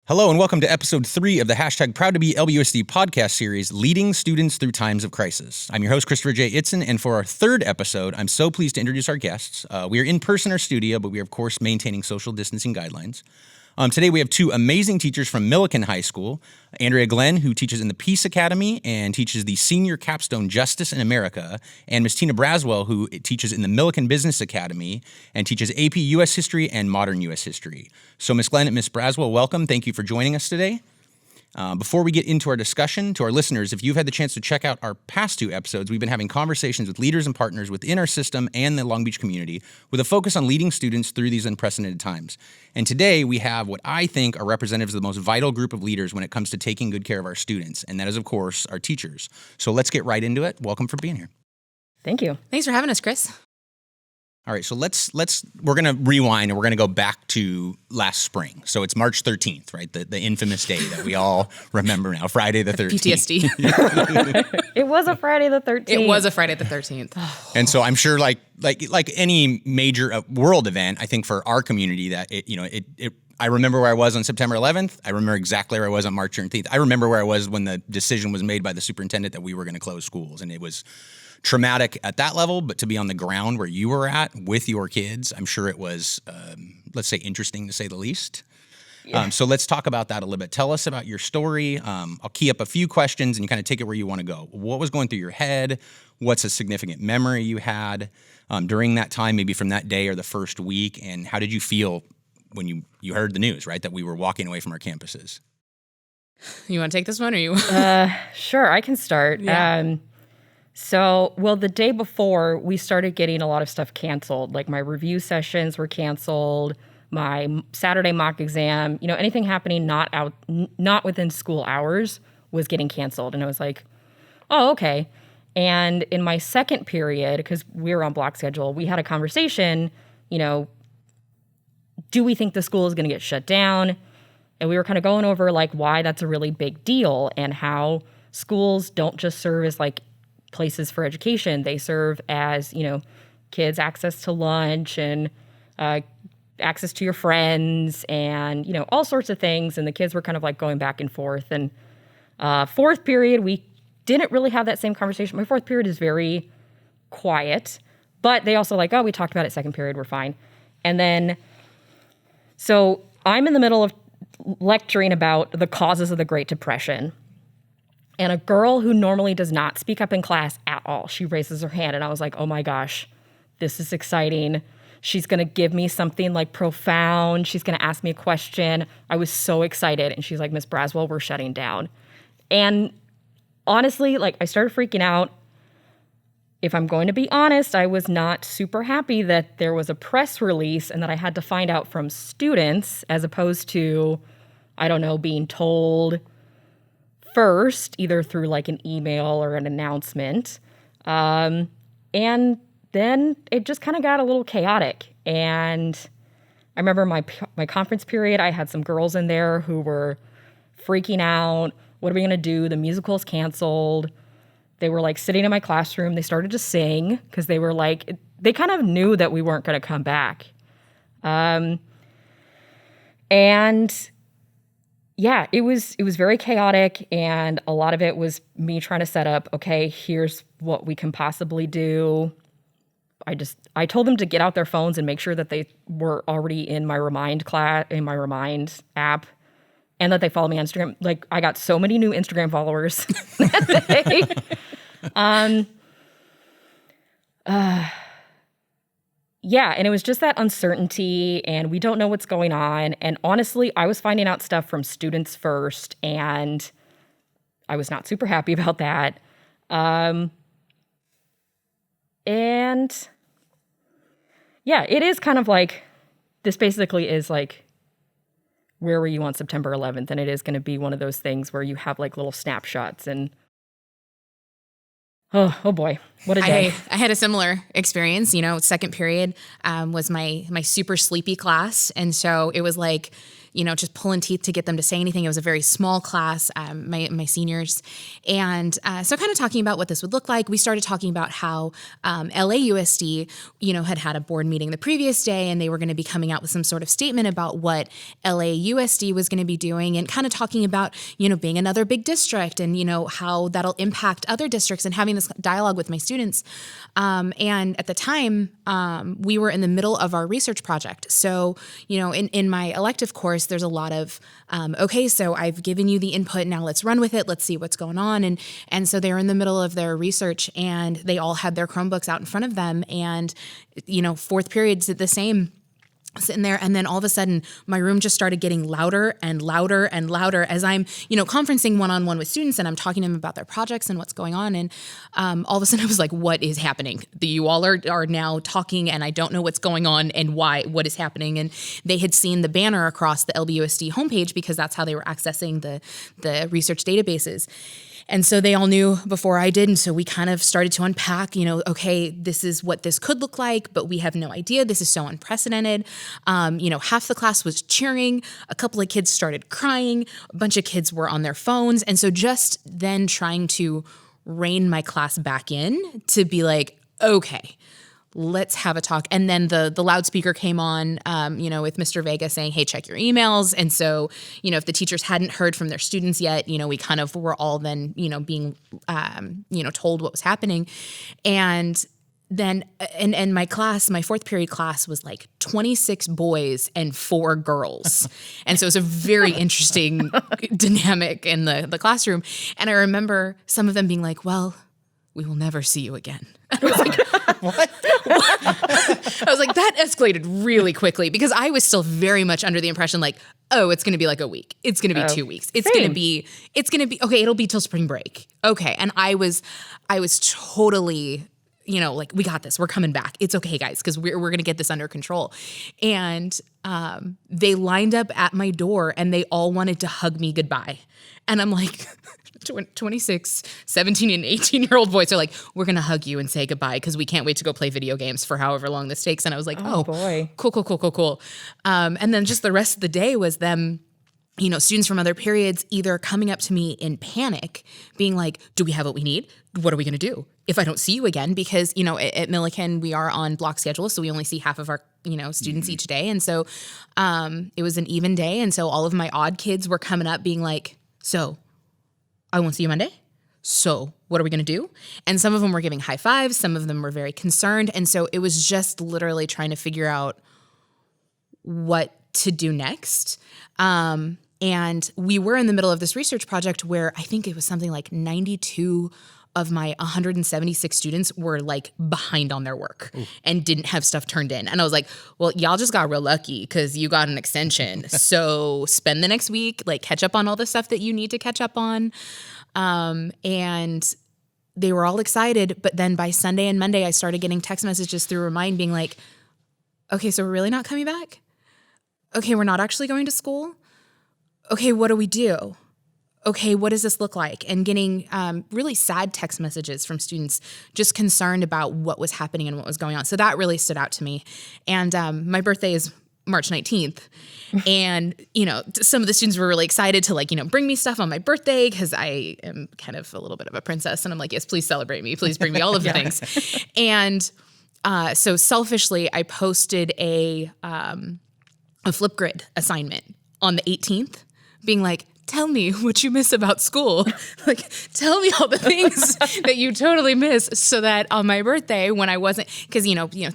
Hello and welcome to episode 3 of the hashtag Proud to be LBUSD podcast series, Leading Students Through Times of Crisis. I'm your host, Christopher J. Itzen, and for our third episode, I'm so pleased to introduce our guests. We are in person in our studio, but we are, of course, maintaining social distancing guidelines. Today, we have two amazing teachers from Millikan High School, Andrea Glenn, who teaches in the Peace Academy and teaches the Senior Capstone Justice in America, and Ms. Tina Braswell, who teaches in the Millikin Business Academy and teaches AP U.S. History and Modern U.S. History. So, Ms. Glenn and Ms. Braswell, welcome. Thank you for joining us today. Before we get into our discussion, to our listeners, if you've had the chance to check out our past two episodes, we've been having conversations with leaders and partners within our system and the Long Beach community with a focus on leading students through these unprecedented times. And today we have what I think are representatives of the most vital group of leaders when it comes to taking good care of our students, and that is, of course, our teachers. So let's get right into it. Welcome for being here. Thank you. Thanks for having us, Chris. All right, so we're going to rewind and we're going to go back to last spring. So it's March 13th, right? The infamous day that we all remember now, Friday the 13th. PTSD. It was a Friday the 13th. It was a Friday the 13th. And so I'm sure like any major world event, I think for our community that I remember where I was on September 11th. I remember exactly where I was on March 13th. I remember where I was when the decision was made by the superintendent that we were going to close schools, and it was traumatic at that level, but to be on the ground where you were at with your kids, I'm sure it was, let's say, interesting to say the least. Yeah. So let's talk about that a little bit. Tell us about your story. I'll key up a few questions and you kind of take it where you want to go. What was going through your head? What's a significant memory you had during that time, maybe from that day or the first week? And how did you feel when you heard the news, right, that we were walking away from our campuses? You want to take this one or you? Sure, I can start. Yeah. The day before, we started getting a lot of stuff canceled. Like my review sessions were canceled, my Saturday mock exam, anything happening not within school hours was getting canceled. And I was like, oh, okay. And in my second period, because we were on block schedule, we had a conversation, do we think the school is going to get shut down? And we were kind of going over like why that's a really big deal and how schools don't just serve as like places for education. They serve as, kids access to lunch and access to your friends and, all sorts of things. And the kids were kind of like going back and forth. And fourth period, we didn't really have that same conversation. My fourth period is very quiet, but they also like, oh, we talked about it second period, we're fine. And then, so I'm in the middle of lecturing about the causes of the Great Depression. And a girl who normally does not speak up in class at all, she raises her hand, and I was like, oh my gosh, this is exciting. She's going to give me something like profound. She's going to ask me a question. I was so excited. And she's like, Miss Braswell, we're shutting down. And honestly, I started freaking out. If I'm going to be honest, I was not super happy that there was a press release and that I had to find out from students as opposed to, being told first, either through like an email or an announcement. And then it just kind of got a little chaotic. And I remember my conference period, I had some girls in there who were freaking out. What are we going to do? The musical's canceled. They were like sitting in my classroom. They started to sing because they were like, they kind of knew that we weren't going to come back. Yeah, it was very chaotic, and a lot of it was me trying to set up, okay, here's what we can possibly do. I told them to get out their phones and make sure that they were already in my Remind Remind app, and that they follow me on Instagram. Like, I got so many new Instagram followers that day. Yeah, and it was just that uncertainty, and we don't know what's going on. And honestly, I was finding out stuff from students first, and I was not super happy about that. And yeah, it is kind of like, this basically is like, where were you on September 11th? And it is going to be one of those things where you have like little snapshots and Oh boy, what a day. I had a similar experience. Second period was my super sleepy class. And so it was like just pulling teeth to get them to say anything. It was a very small class, my seniors. And so kind of talking about what this would look like, we started talking about how LAUSD, had a board meeting the previous day, and they were going to be coming out with some sort of statement about what LAUSD was going to be doing, and kind of talking about, being another big district and, how that'll impact other districts, and having this dialogue with my students. And at the time, we were in the middle of our research project. So, in my elective course, there's a lot of, okay, so I've given you the input, now let's run with it. Let's see what's going on. And so they were in the middle of their research, and they all had their Chromebooks out in front of them. And, fourth period did the same. Sitting there, and then all of a sudden my room just started getting louder and louder and louder as I'm, conferencing one-on-one with students, and I'm talking to them about their projects and what's going on. And all of a sudden I was like, what is happening? You all are now talking, and I don't know what's going on and what is happening. And they had seen the banner across the LBUSD homepage, because that's how they were accessing the research databases. And so they all knew before I did. And so we kind of started to unpack, okay, this is what this could look like, but we have no idea. This is so unprecedented. Half the class was cheering. A couple of kids started crying. A bunch of kids were on their phones. And so just then trying to rein my class back in to be like, okay, let's have a talk. And then the loudspeaker came on, with Mr. Vega saying, hey, check your emails. And so, if the teachers hadn't heard from their students yet, we kind of were all then, being, told what was happening. And then, and my class, my fourth period class was like 26 boys and 4 girls. And so it was a very interesting dynamic in the classroom. And I remember some of them being like, well, we will never see you again. I was like, what? I was like, that escalated really quickly, because I was still very much under the impression like, oh, it's going to be like a week. It's going to be 2 weeks. It's going to be, okay, it'll be till spring break. Okay. And I was totally, like, we got this. We're coming back. It's okay, guys, because we're going to get this under control. And they lined up at my door, and they all wanted to hug me goodbye. And I'm like, 26, 17, and 18-year-old boys are like, we're going to hug you and say goodbye, because we can't wait to go play video games for however long this takes. And I was like, oh boy. Cool. And then just the rest of the day was them, students from other periods either coming up to me in panic, being like, do we have what we need? What are we going to do if I don't see you again? Because, at Millikin, we are on block schedule, so we only see half of our, students each day. And so it was an even day. And so all of my odd kids were coming up being like, so I won't see you Monday. So what are we going to do? And some of them were giving high fives. Some of them were very concerned. And so it was just literally trying to figure out what to do next. And we were in the middle of this research project where I think it was something like 92 of my 176 students were like behind on their work and didn't have stuff turned in. And I was like, well, y'all just got real lucky because you got an extension. So spend the next week, like catch up on all the stuff that you need to catch up on. And they were all excited. But then by Sunday and Monday, I started getting text messages through Remind being like, okay, so we're really not coming back? Okay, we're not actually going to school? Okay, what do we do? Okay, what does this look like? And getting really sad text messages from students just concerned about what was happening and what was going on. So that really stood out to me. And my birthday is March 19th. And, some of the students were really excited to bring me stuff on my birthday because I am kind of a little bit of a princess. And I'm like, yes, please celebrate me. Please bring me all of the things. And so selfishly, I posted a Flipgrid assignment on the 18th being like, tell me what you miss about school. Tell me all the things that you totally miss so that on my birthday when I wasn't, because,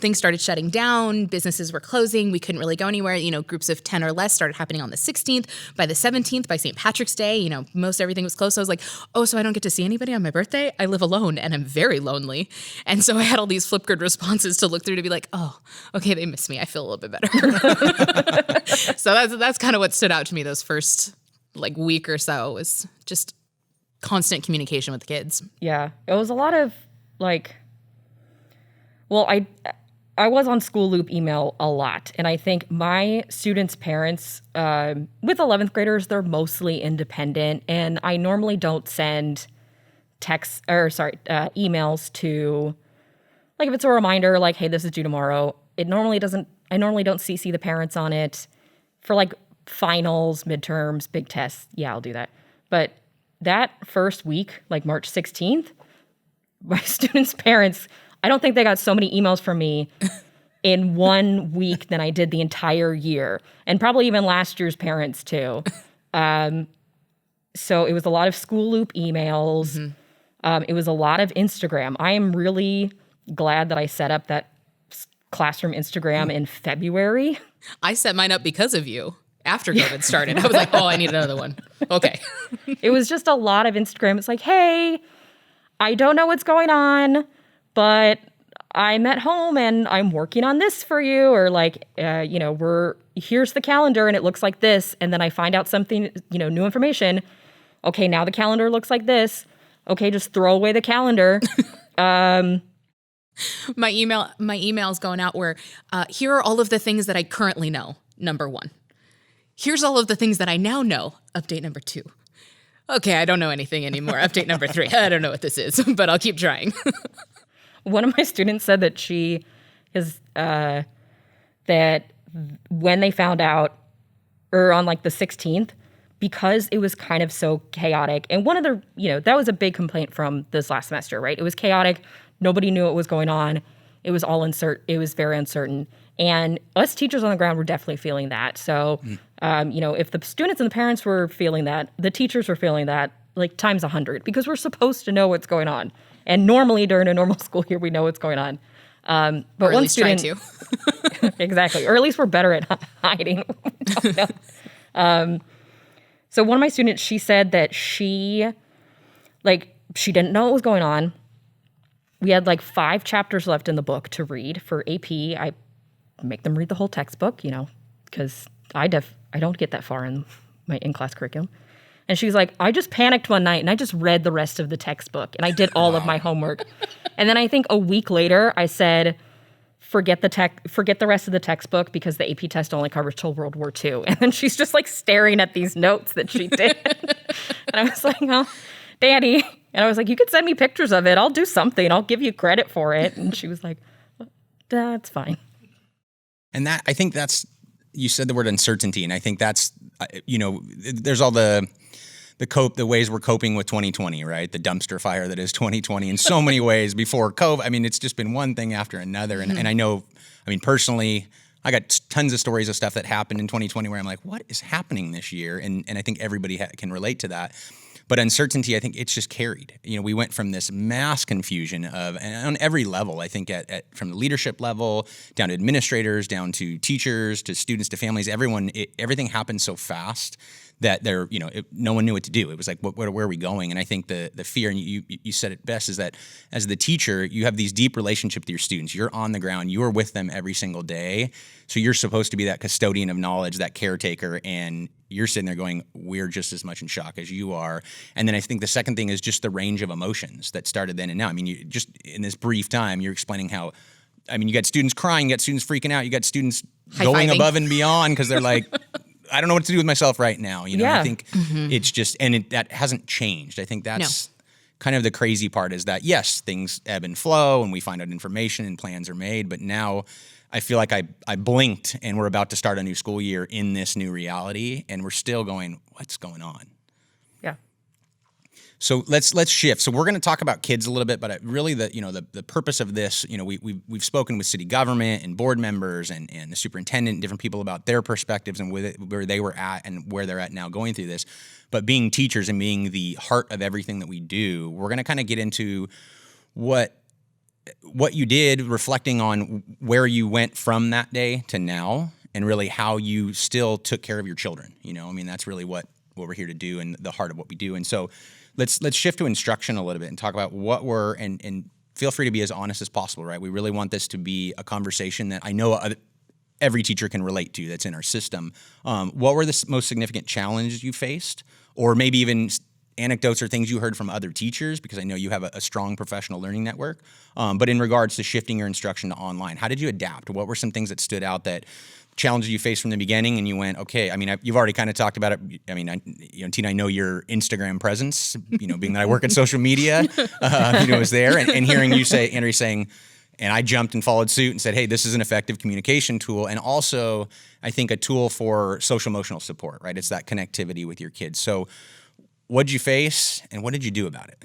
things started shutting down, businesses were closing, we couldn't really go anywhere, groups of 10 or less started happening on the 16th. By the 17th, by St. Patrick's Day, most everything was closed. So I was like, oh, so I don't get to see anybody on my birthday? I live alone and I'm very lonely. And so I had all these Flipgrid responses to look through to be like, oh, okay, they miss me. I feel a little bit better. So that's kind of what stood out to me those first week or so, was just constant communication with the kids. Yeah. It was a lot of I was on school loop email a lot. And I think my students' parents, with 11th graders, they're mostly independent. And I normally don't send emails to, if it's a reminder, hey, this is due tomorrow. I normally don't CC the parents on it for finals, midterms, big tests, yeah, I'll do that. But that first week, like March 16th, my students' parents, I don't think they got so many emails from me in 1 week than I did the entire year, and probably even last year's parents too. So it was a lot of school loop emails. It was a lot of Instagram. I am really glad that I set up that classroom Instagram in February. I set mine up because of you after COVID started. I was like, oh, I need another one. Okay. It was just a lot of Instagram. It's like, hey, I don't know what's going on, but I'm at home and I'm working on this for you. Or like, here's the calendar and it looks like this. And then I find out something, new information. Okay, now the calendar looks like this. Okay, just throw away the calendar. My email's going out where here are all of the things that I currently know. Number 1. Here's all of the things that I now know. Update number 2. Okay, I don't know anything anymore. Update number 3. I don't know what this is, but I'll keep trying. One of my students said that she is that when they found out, or on like the 16th, because it was kind of so chaotic. And one of the, that was a big complaint from this last semester, right? It was chaotic. Nobody knew what was going on. It was all it was very uncertain. And us teachers on the ground were definitely feeling that. So, if the students and the parents were feeling that, the teachers were feeling that, like times 100, because we're supposed to know what's going on. And normally during a normal school year, we know what's going on. But or at one least student, try to. Exactly. Or at least we're better at hiding. So one of my students, she said that she didn't know what was going on. We had like 5 chapters left in the book to read for AP. I make them read the whole textbook, because I don't get that far in my in-class curriculum. And she's like, I just panicked one night and I just read the rest of the textbook and I did all of my homework. And then I think a week later I said, forget the rest of the textbook because the AP test only covers till World War II. And then she's just like staring at these notes that she did. And I was like, oh, Daddy. And I was like, you could send me pictures of it. I'll do something. I'll give you credit for it. And she was like, that's fine. And I think that's, you said the word uncertainty. And I think that's, there's all the ways we're coping with 2020, right? The dumpster fire that is 2020 in so many ways before COVID. I mean, it's just been one thing after another. And I know, personally, I got tons of stories of stuff that happened in 2020 where I'm like, what is happening this year? And I think everybody can relate to that. But uncertainty, I think it's just carried. We went from this mass confusion and on every level, I think from the leadership level, down to administrators, down to teachers, to students, to families, everything happened so fast that no one knew what to do. It was like, where are we going? And I think the fear, and you said it best, is that as the teacher, you have these deep relationships with your students. You're on the ground. You are with them every single day. So you're supposed to be that custodian of knowledge, that caretaker, and you're sitting there going, we're just as much in shock as you are. And then I think the second thing is just the range of emotions that started then and now. You just in this brief time, you're explaining how, you got students crying, you got students freaking out, you got students going above and beyond because they're like, I don't know what to do with myself right now. Yeah. I think it's just, that hasn't changed. I think that's kind of the crazy part is that, yes, things ebb and flow and we find out information and plans are made. But now I feel like I blinked and we're about to start a new school year in this new reality. And we're still going, what's going on? Yeah. So let's shift. So we're going to talk about kids a little bit, but really the purpose of this, we've spoken with city government and board members and the superintendent and different people about their perspectives and where they were at and where they're at now going through this. But being teachers and being the heart of everything that we do, we're going to kind of get into what you did, reflecting on where you went from that day to now and really how you still took care of your children. That's really what we're here to do and the heart of what we do. And so let's shift to instruction a little bit and talk about what and feel free to be as honest as possible, right? We really want this to be a conversation that I know every teacher can relate to that's in our system. What were the most significant challenges you faced, or maybe even anecdotes or things you heard from other teachers, because I know you have a strong professional learning network, but in regards to shifting your instruction to online, how did you adapt? What were some things that stood out, that challenges you faced from the beginning and you went, okay, you've already kind of talked about it. Tina, I know your Instagram presence, being that I work in social media, is there, and hearing you say, Andrea, saying, And I jumped and followed suit and said, hey, this is an effective communication tool. And also, I think a tool for social emotional support, right? It's that connectivity with your kids. So what'd you face and what did you do about it?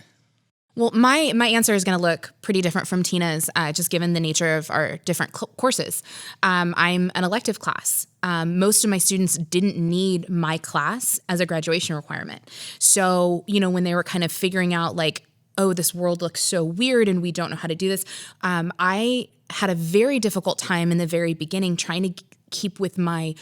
Well, my answer is going to look pretty different from Tina's, just given the nature of our different courses. I'm an elective class. Most of my students didn't need my class as a graduation requirement. So, when they were kind of figuring out like, oh, this world looks so weird and we don't know how to do this, I had a very difficult time in the very beginning trying to keep with my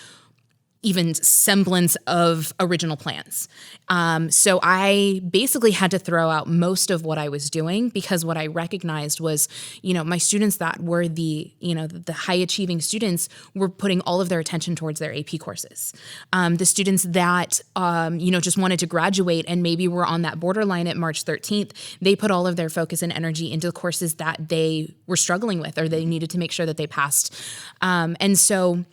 even semblance of original plans. So I basically had to throw out most of what I was doing because what I recognized was, my students that were the high achieving students were putting all of their attention towards their AP courses. The students that, just wanted to graduate and maybe were on that borderline at March 13th, they put all of their focus and energy into the courses that they were struggling with or they needed to make sure that they passed. And so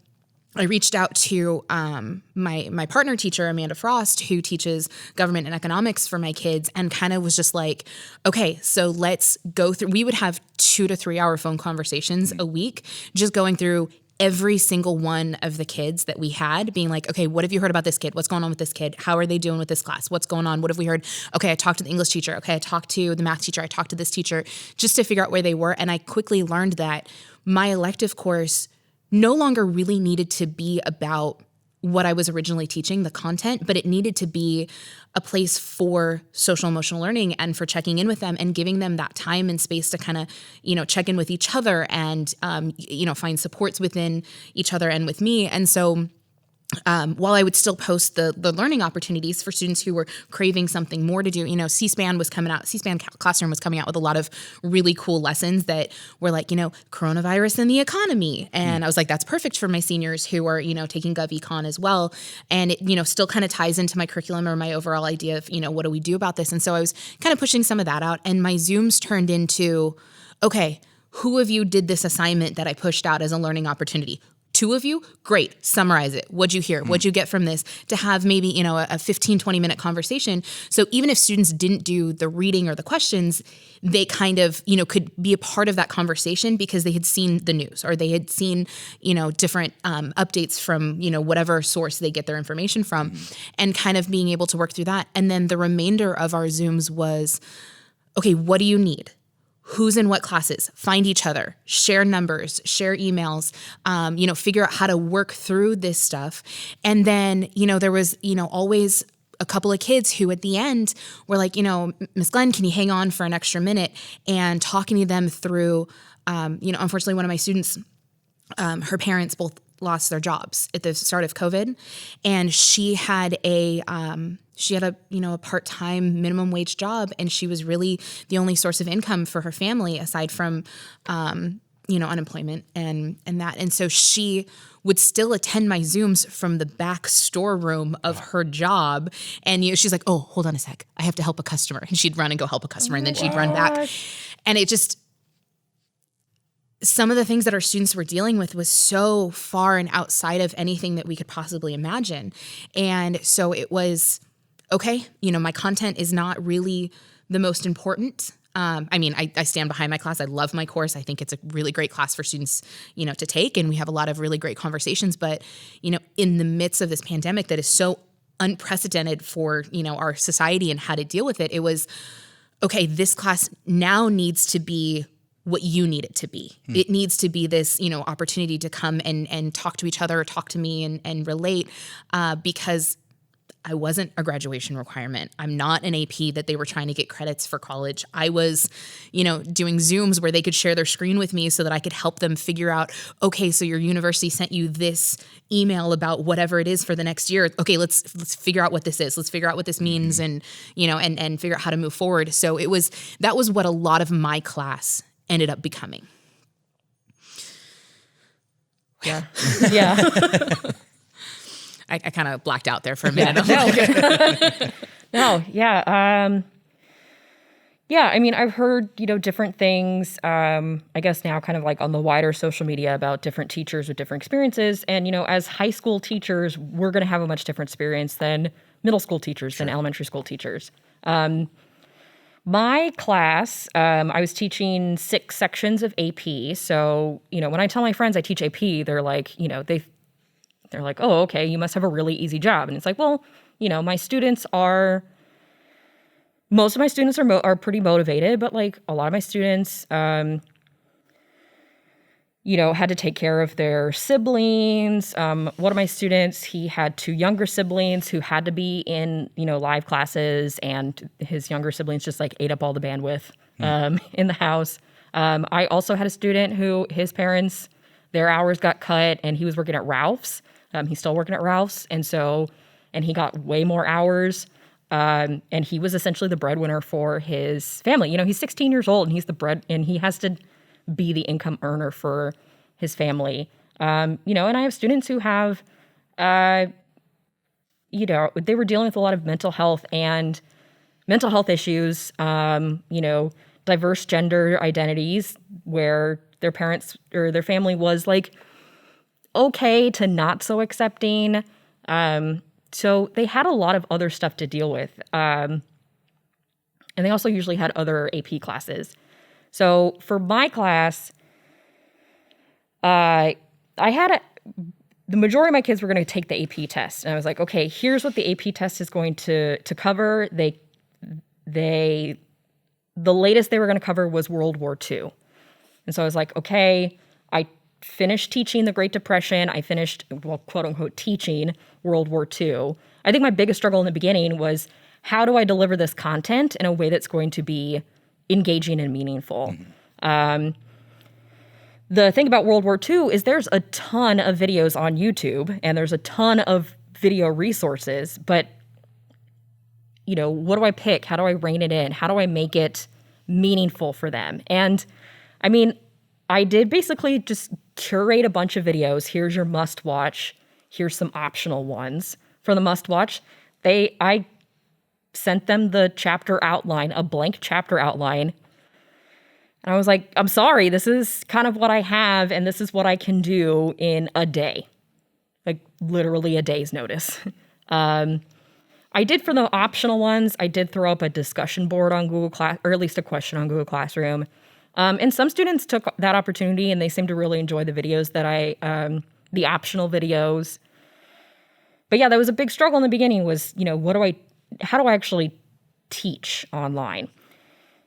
I reached out to my partner teacher, Amanda Frost, who teaches government and economics for my kids, and kind of was just like, okay, so let's go through. We would have 2 to 3 hour phone conversations a week, just going through every single one of the kids that we had, being like, okay, what have you heard about this kid? What's going on with this kid? How are they doing with this class? What's going on? What have we heard? Okay, I talked to the English teacher. Okay, I talked to the math teacher. I talked to this teacher just to figure out where they were. And I quickly learned that my elective course no longer really needed to be about what I was originally teaching, the content, but it needed to be a place for social emotional learning and for checking in with them and giving them that time and space to kind of, check in with each other and, find supports within each other and with me. And so while I would still post the learning opportunities for students who were craving something more to do, C-SPAN Classroom was coming out with a lot of really cool lessons that were like, coronavirus and the economy. And I was like, that's perfect for my seniors who are, taking GovEcon as well. And it, still kind of ties into my curriculum or my overall idea of, what do we do about this? And so I was kind of pushing some of that out. And my Zooms turned into, okay, who of you did this assignment that I pushed out as a learning opportunity? 2 of you? Great. Summarize it. What'd you hear? What'd you get from this? To have maybe, a 15, 20-minute conversation. So even if students didn't do the reading or the questions, they kind of, could be a part of that conversation because they had seen the news or they had seen, different updates from, whatever source they get their information from and kind of being able to work through that. And then the remainder of our Zooms was, okay, what do you need? Who's in what classes, find each other, share numbers, share emails, figure out how to work through this stuff. And then, there was, always a couple of kids who at the end were like, Miss Glenn, can you hang on for an extra minute? And talking to them through, unfortunately, one of my students, her parents both lost their jobs at the start of COVID. And she had a part-time minimum wage job, and she was really the only source of income for her family aside from, unemployment and that. And so she would still attend my Zooms from the back storeroom of her job. And, she's like, oh, hold on a sec. I have to help a customer. And she'd run and go help a customer, and then she'd run back. And it just, some of the things that our students were dealing with was so far and outside of anything that we could possibly imagine. And so it was, okay, my content is not really the most important. I stand behind my class. I love my course. I think it's a really great class for students, to take. And we have a lot of really great conversations. But, in the midst of this pandemic that is so unprecedented for, our society and how to deal with it, it was, okay, this class now needs to be what you need it to be. It needs to be this, opportunity to come and talk to each other, or talk to me and relate, because I wasn't a graduation requirement. I'm not an AP that they were trying to get credits for college. I was, doing Zooms where they could share their screen with me so that I could help them figure out, okay, so your university sent you this email about whatever it is for the next year. Okay, let's figure out what this is. Let's figure out what this means and figure out how to move forward. So that was what a lot of my class ended up becoming. Yeah. Yeah. I kind of blacked out there for a minute. No, yeah. I've heard, different things, I guess now kind of like on the wider social media about different teachers with different experiences. And, as high school teachers, we're going to have a much different experience than middle school teachers, than elementary school teachers. My class, I was teaching 6 sections of AP. So, when I tell my friends I teach AP, they're like, they're like, oh, okay, you must have a really easy job. And it's like, well, most of my students are pretty motivated, but like a lot of my students, had to take care of their siblings. One of my students, he had 2 younger siblings who had to be in, live classes, and his younger siblings just like ate up all the bandwidth in the house. I also had a student who his parents, their hours got cut, and he was working at Ralph's. He's still working at Ralph's, and he got way more hours. And he was essentially the breadwinner for his family. He's 16 years old, and he has to be the income earner for his family. And I have students who have, they were dealing with a lot of mental health issues, diverse gender identities where their parents or their family was like okay to not so accepting. So they had a lot of other stuff to deal with. And they also usually had other AP classes. So for my class, the majority of my kids were going to take the AP test. And I was like, okay, here's what the AP test is going to cover. The latest they were going to cover was World War II. And so I was like, okay, I finished teaching the Great Depression. I finished, quote unquote, teaching World War II. I think my biggest struggle in the beginning was, how do I deliver this content in a way that's going to be engaging and meaningful? Mm-hmm. The thing about World War II is there's a ton of videos on YouTube, and there's a ton of video resources, but what do I pick? How do I rein it in? How do I make it meaningful for them? And I mean, I did basically just curate a bunch of videos. Here's your must watch. Here's some optional ones. For the must watch, I sent them the chapter outline, a blank chapter outline. And I was like, I'm sorry, this is kind of what I have, and this is what I can do in a day. Like literally a day's notice. I did for the optional ones, I did throw up a discussion board on Google Class, or at least a question on Google Classroom. And some students took that opportunity, and they seemed to really enjoy the videos that the optional videos. But yeah, that was a big struggle in the beginning was, how do I actually teach online?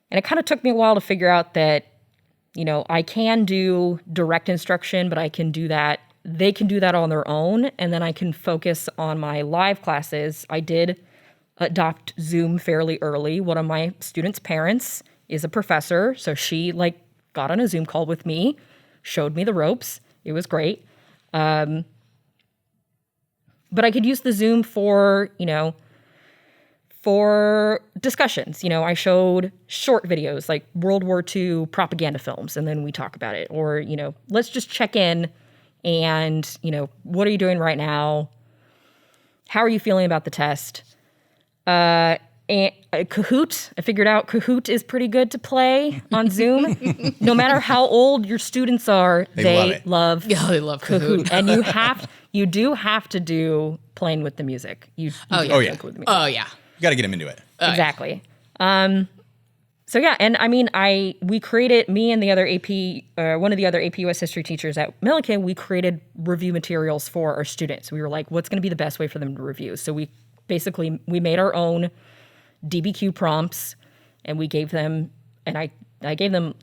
And it kind of took me a while to figure out that, I can do direct instruction, but I can do that. They can do that on their own, and then I can focus on my live classes. I did adopt Zoom fairly early. One of my students' parents is a professor, so she got on a Zoom call with me, showed me the ropes. It was great. But I could use the Zoom for discussions. I showed short videos like World War II propaganda films, and then we talk about it. Or, let's just check in and, what are you doing right now? How are you feeling about the test? And Kahoot, I figured out Kahoot is pretty good to play on Zoom. No matter how old your students are, they love Kahoot. And you do have to do playing with the music. With the music. Oh yeah. You got to get them into it. Exactly. So yeah, and I mean, we created, me and the other AP, one of the other AP US history teachers at Millikin, we created review materials for our students. We were like, what's going to be the best way for them to review? So we made our own DBQ prompts, and we gave them, and I gave them,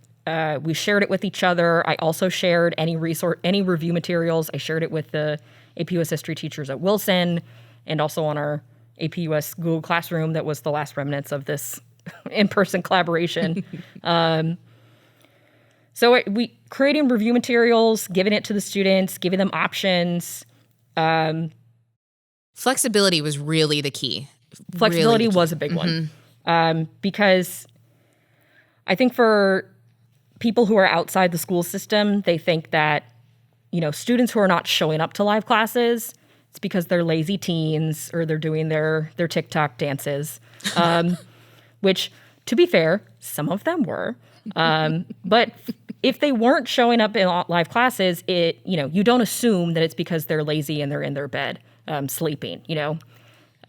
we shared it with each other. I also shared any review materials. I shared it with the AP US history teachers at Wilson, and also on our AP US Google Classroom that was the last remnants of this in-person collaboration. So we creating review materials, giving it to the students, giving them options. Flexibility was really the key. Flexibility was a big one. Because I think for people who are outside the school system, they think that, students who are not showing up to live classes, it's because they're lazy teens or they're doing their TikTok dances. Which, to be fair, some of them were. But if they weren't showing up in live classes, you don't assume that it's because they're lazy and they're in their bed sleeping,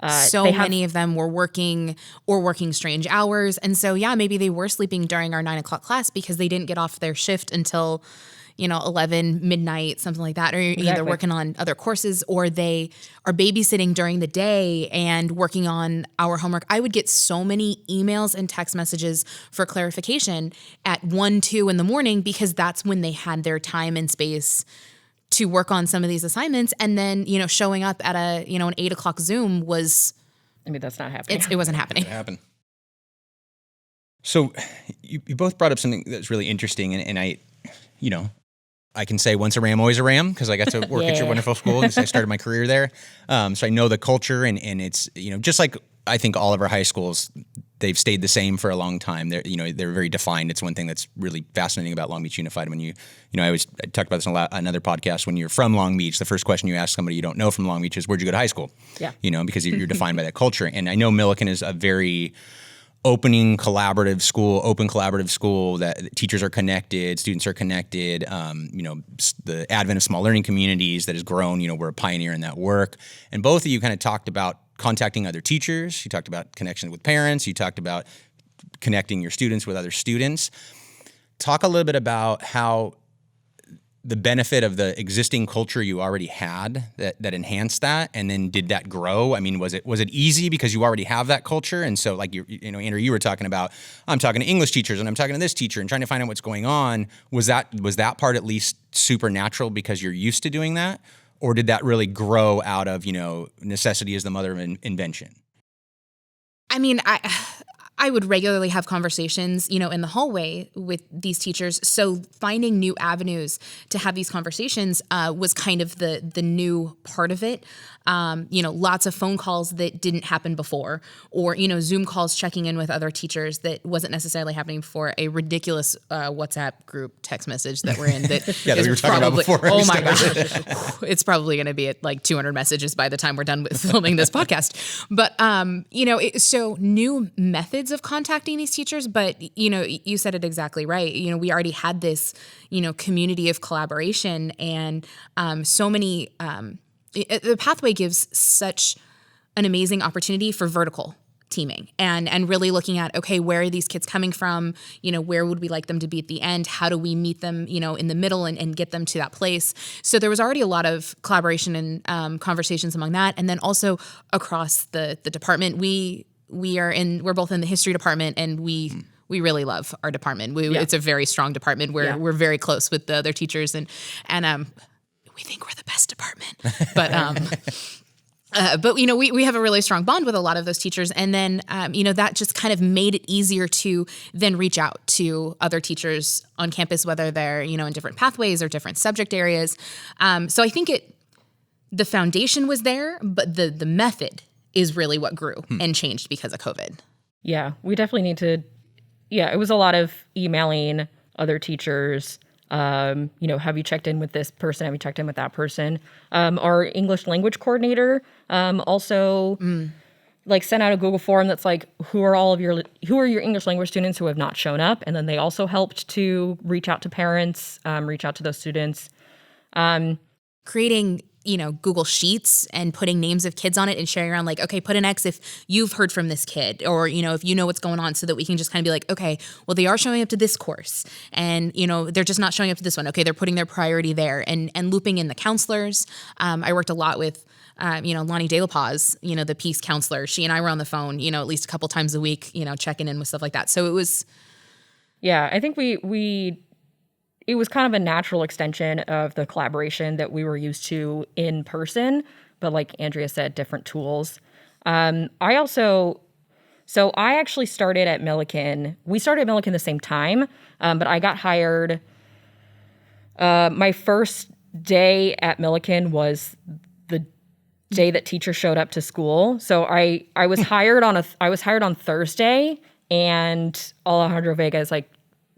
Many of them were working or working strange hours. And so, maybe they were sleeping during our 9 o'clock class because they didn't get off their shift until, 11, midnight, something like that. Or either working on other courses or they are babysitting during the day and working on our homework. I would get so many emails and text messages for clarification at 1, 2 in the morning because that's when they had their time and space to work on some of these assignments. And then, showing up at an 8 o'clock Zoom was... that's not happening. It wasn't happening. It happened. So you both brought up something that's really interesting. And I can say once a Ram, always a Ram, because I got to work at your wonderful school because I started my career there. So I know the culture and it's, just like I think all of our high schools, they've stayed the same for a long time. They're very defined. It's one thing that's really fascinating about Long Beach Unified. When I talked about this on another podcast. When you're from Long Beach, the first question you ask somebody you don't know from Long Beach is, where'd you go to high school? Yeah. Because you're defined by that culture. And I know Millikin is a very open collaborative school that teachers are connected, students are connected. The advent of small learning communities that has grown. We're a pioneer in that work. And both of you kind of talked about contacting other teachers. You talked about connection with parents. You talked about connecting your students with other students. Talk a little bit about how the benefit of the existing culture you already had that enhanced that, and then did that grow? I mean, was it easy because you already have that culture? And so, like Andrea, you were talking about, I'm talking to English teachers and I'm talking to this teacher and trying to find out what's going on. Was that part at least supernatural because you're used to doing that, or did that really grow out of necessity is the mother of invention? I mean, I would regularly have conversations, in the hallway with these teachers. So finding new avenues to have these conversations was kind of the new part of it. Lots of phone calls that didn't happen before, or, Zoom calls checking in with other teachers that wasn't necessarily happening before, a ridiculous WhatsApp group text message that we're in that that we were talking about before. Oh my gosh. It's probably going to be at like 200 messages by the time we're done with filming this podcast. But, so new methods of contacting these teachers, but, you said it exactly right. We already had this, community of collaboration and so many... the pathway gives such an amazing opportunity for vertical teaming and really looking at, okay, where are these kids coming from? Where would we like them to be at the end? How do we meet them, in the middle and get them to that place? So there was already a lot of collaboration and conversations among that. And then also across the department, we're both in the history department, and we really love our department. It's a very strong department. We're very close with the other teachers and we think we're the best department, but we have a really strong bond with a lot of those teachers. And then, that just kind of made it easier to then reach out to other teachers on campus, whether they're, in different pathways or different subject areas. So I think the foundation was there, but the method is really what grew and changed because of COVID. Yeah, we definitely need to, it was a lot of emailing other teachers. Have you checked in with this person? Have you checked in with that person? Our English language coordinator also sent out a Google form that's like, who are your English language students who have not shown up? And then they also helped to reach out to parents, reach out to those students. Creating Google Sheets and putting names of kids on it and sharing around like, okay, put an X if you've heard from this kid, or, if you know what's going on, so that we can just kind of be like, okay, well, they are showing up to this course and, they're just not showing up to this one. Okay, they're putting their priority there and looping in the counselors. I worked a lot with, Lonnie De La Paz, the peace counselor. She and I were on the phone, at least a couple times a week, checking in with stuff like that. So it was. Yeah, I think it was kind of a natural extension of the collaboration that we were used to in person, but like Andrea said, different tools. I actually started at Millikin. We started at Millikin the same time, but I got hired. My first day at Millikin was the day that teachers showed up to school. So I was hired on Thursday, and Alejandro Vega is like,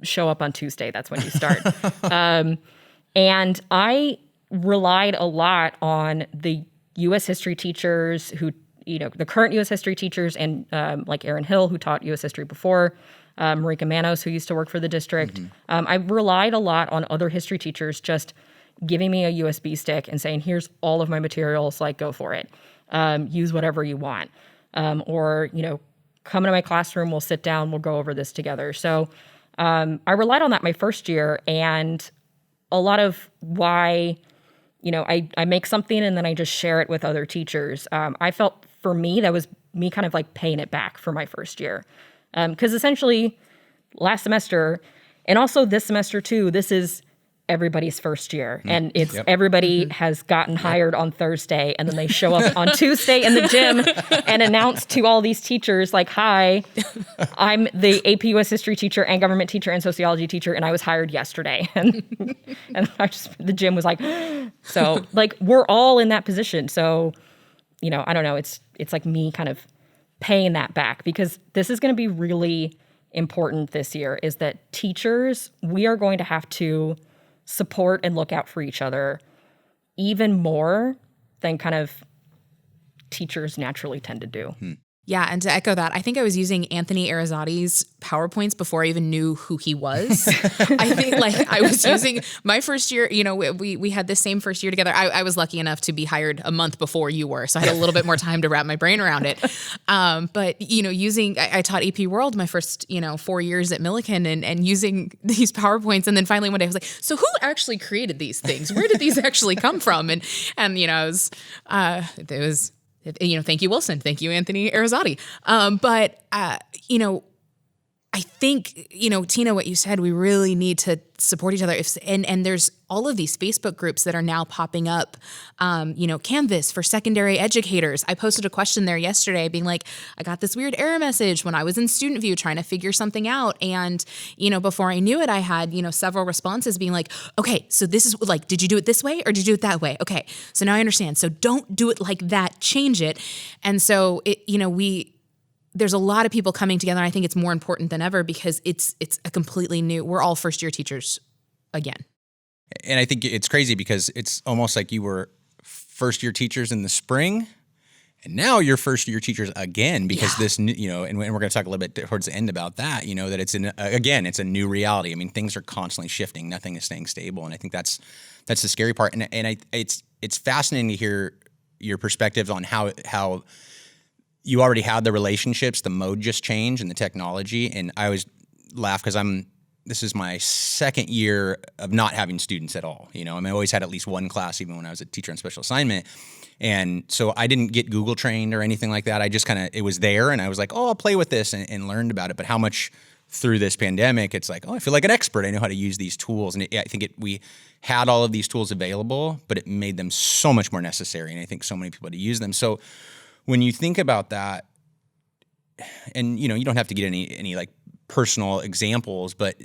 show up on Tuesday. That's when you start. And I relied a lot on the U.S. history teachers who, the current U.S. history teachers, and like Erin Hill, who taught U.S. history before, Marika Manos, who used to work for the district. I relied a lot on other history teachers just giving me a USB stick and saying, here's all of my materials, like, go for it. use whatever you want. Or, come into my classroom, we'll sit down, we'll go over this together. So I relied on that my first year, and a lot of why, I make something and then I just share it with other teachers. I felt for me, that was me kind of like paying it back for my first year. Because essentially last semester, and also this semester too, this is everybody's first year. And it's everybody has gotten hired on Thursday, and then they show up on Tuesday in the gym and announce to all these teachers like, hi, I'm the AP US history teacher and government teacher and sociology teacher, and I was hired yesterday. And the gym was like, so like, we're all in that position. So, I don't know, it's like me kind of paying that back, because this is going to be really important this year, is that teachers, we are going to have to support and look out for each other even more than kind of teachers naturally tend to do. Yeah, and to echo that, I think I was using Anthony Arizotti's PowerPoints before I even knew who he was. I think I was using my first year, we had this same first year together. I was lucky enough to be hired a month before you were, so I had a little bit more time to wrap my brain around it. But, I taught AP World my first, 4 years at Millikin, and using these PowerPoints. And then finally one day I was like, so who actually created these things? Where did these actually come from? And it was thank you, Wilson. Thank you, Anthony Arizotti. But I think, Tina, what you said, we really need to support each other. And there's all of these Facebook groups that are now popping up, Canvas for secondary educators. I posted a question there yesterday being like, I got this weird error message when I was in Student View trying to figure something out. And, before I knew it, I had, several responses being like, okay, so this is like, did you do it this way or did you do it that way? Okay, so now I understand. So don't do it like that, change it. And so there's a lot of people coming together. And I think it's more important than ever, because it's a completely new, we're all first year teachers again. And I think it's crazy because it's almost like you were first year teachers in the spring, and now you're first year teachers again, because this, and we're going to talk a little bit towards the end about that, that it's it's a new reality. I mean, things are constantly shifting. Nothing is staying stable. And I think that's the scary part. And it's fascinating to hear your perspectives on how you already had the relationships, the mode just changed, and the technology. And I always laugh because this is my second year of not having students at all. I always had at least one class, even when I was a teacher on special assignment. And so I didn't get Google trained or anything like that. I just it was there, and I was like, oh, I'll play with this and learned about it. But how much through this pandemic, it's like, oh, I feel like an expert. I know how to use these tools. And I think we had all of these tools available, but it made them so much more necessary. And I think so many people had to use them. So when you think about that, and you don't have to get any like personal examples, but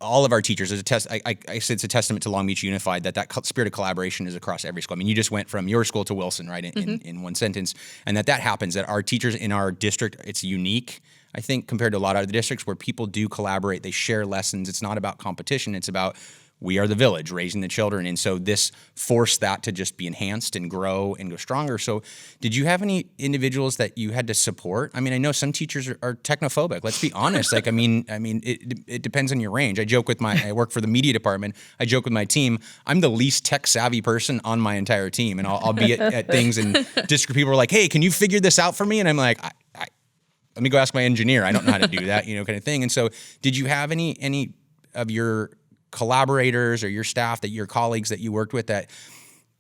all of our teachers, as a test, I said it's a testament to Long Beach Unified that spirit of collaboration is across every school. I mean, you just went from your school to Wilson, right, in one sentence, and that happens. That our teachers in our district, it's unique, I think, compared to a lot of other districts where people do collaborate. They share lessons. It's not about competition. It's about we are the village, raising the children. And so this forced that to just be enhanced and grow and go stronger. So did you have any individuals that you had to support? I mean, I know some teachers are technophobic. Let's be honest. Like, I mean, it depends on your range. I work for the media department. I joke with my team. I'm the least tech savvy person on my entire team. And I'll be at things, and district people are like, hey, can you figure this out for me? And I'm like, let me go ask my engineer. I don't know how to do that, kind of thing. And so did you have any of your collaborators or your staff, that your colleagues that you worked with, that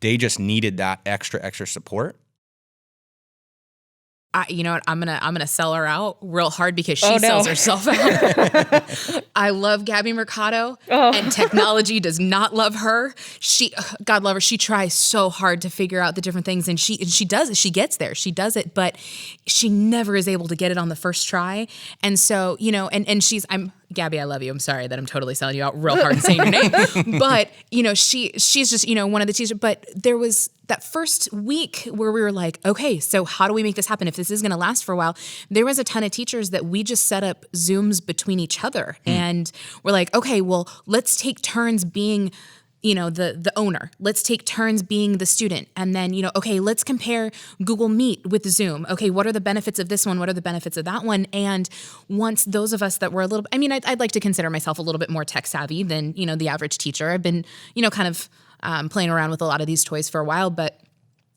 they just needed that extra support? You know what? I'm gonna sell her out real hard, because she sells herself out. I love Gabby Mercado, and technology does not love her. God love her. She tries so hard to figure out the different things, and she does it. She gets there. She does it, but she never is able to get it on the first try. And so, I'm Gabby, I love you. I'm sorry that I'm totally selling you out real hard and saying your name. But, she's just, one of the teachers. But there was that first week where we were like, okay, so how do we make this happen? If this is going to last for a while, there was a ton of teachers that we just set up Zooms between each other. And we're like, okay, well, let's take turns being the owner. Let's take turns being the student. And then, okay, let's compare Google Meet with Zoom. Okay, what are the benefits of this one? What are the benefits of that one? And once those of us that were a little, I'd like to consider myself a little bit more tech savvy than, the average teacher. I've been, kind of playing around with a lot of these toys for a while, but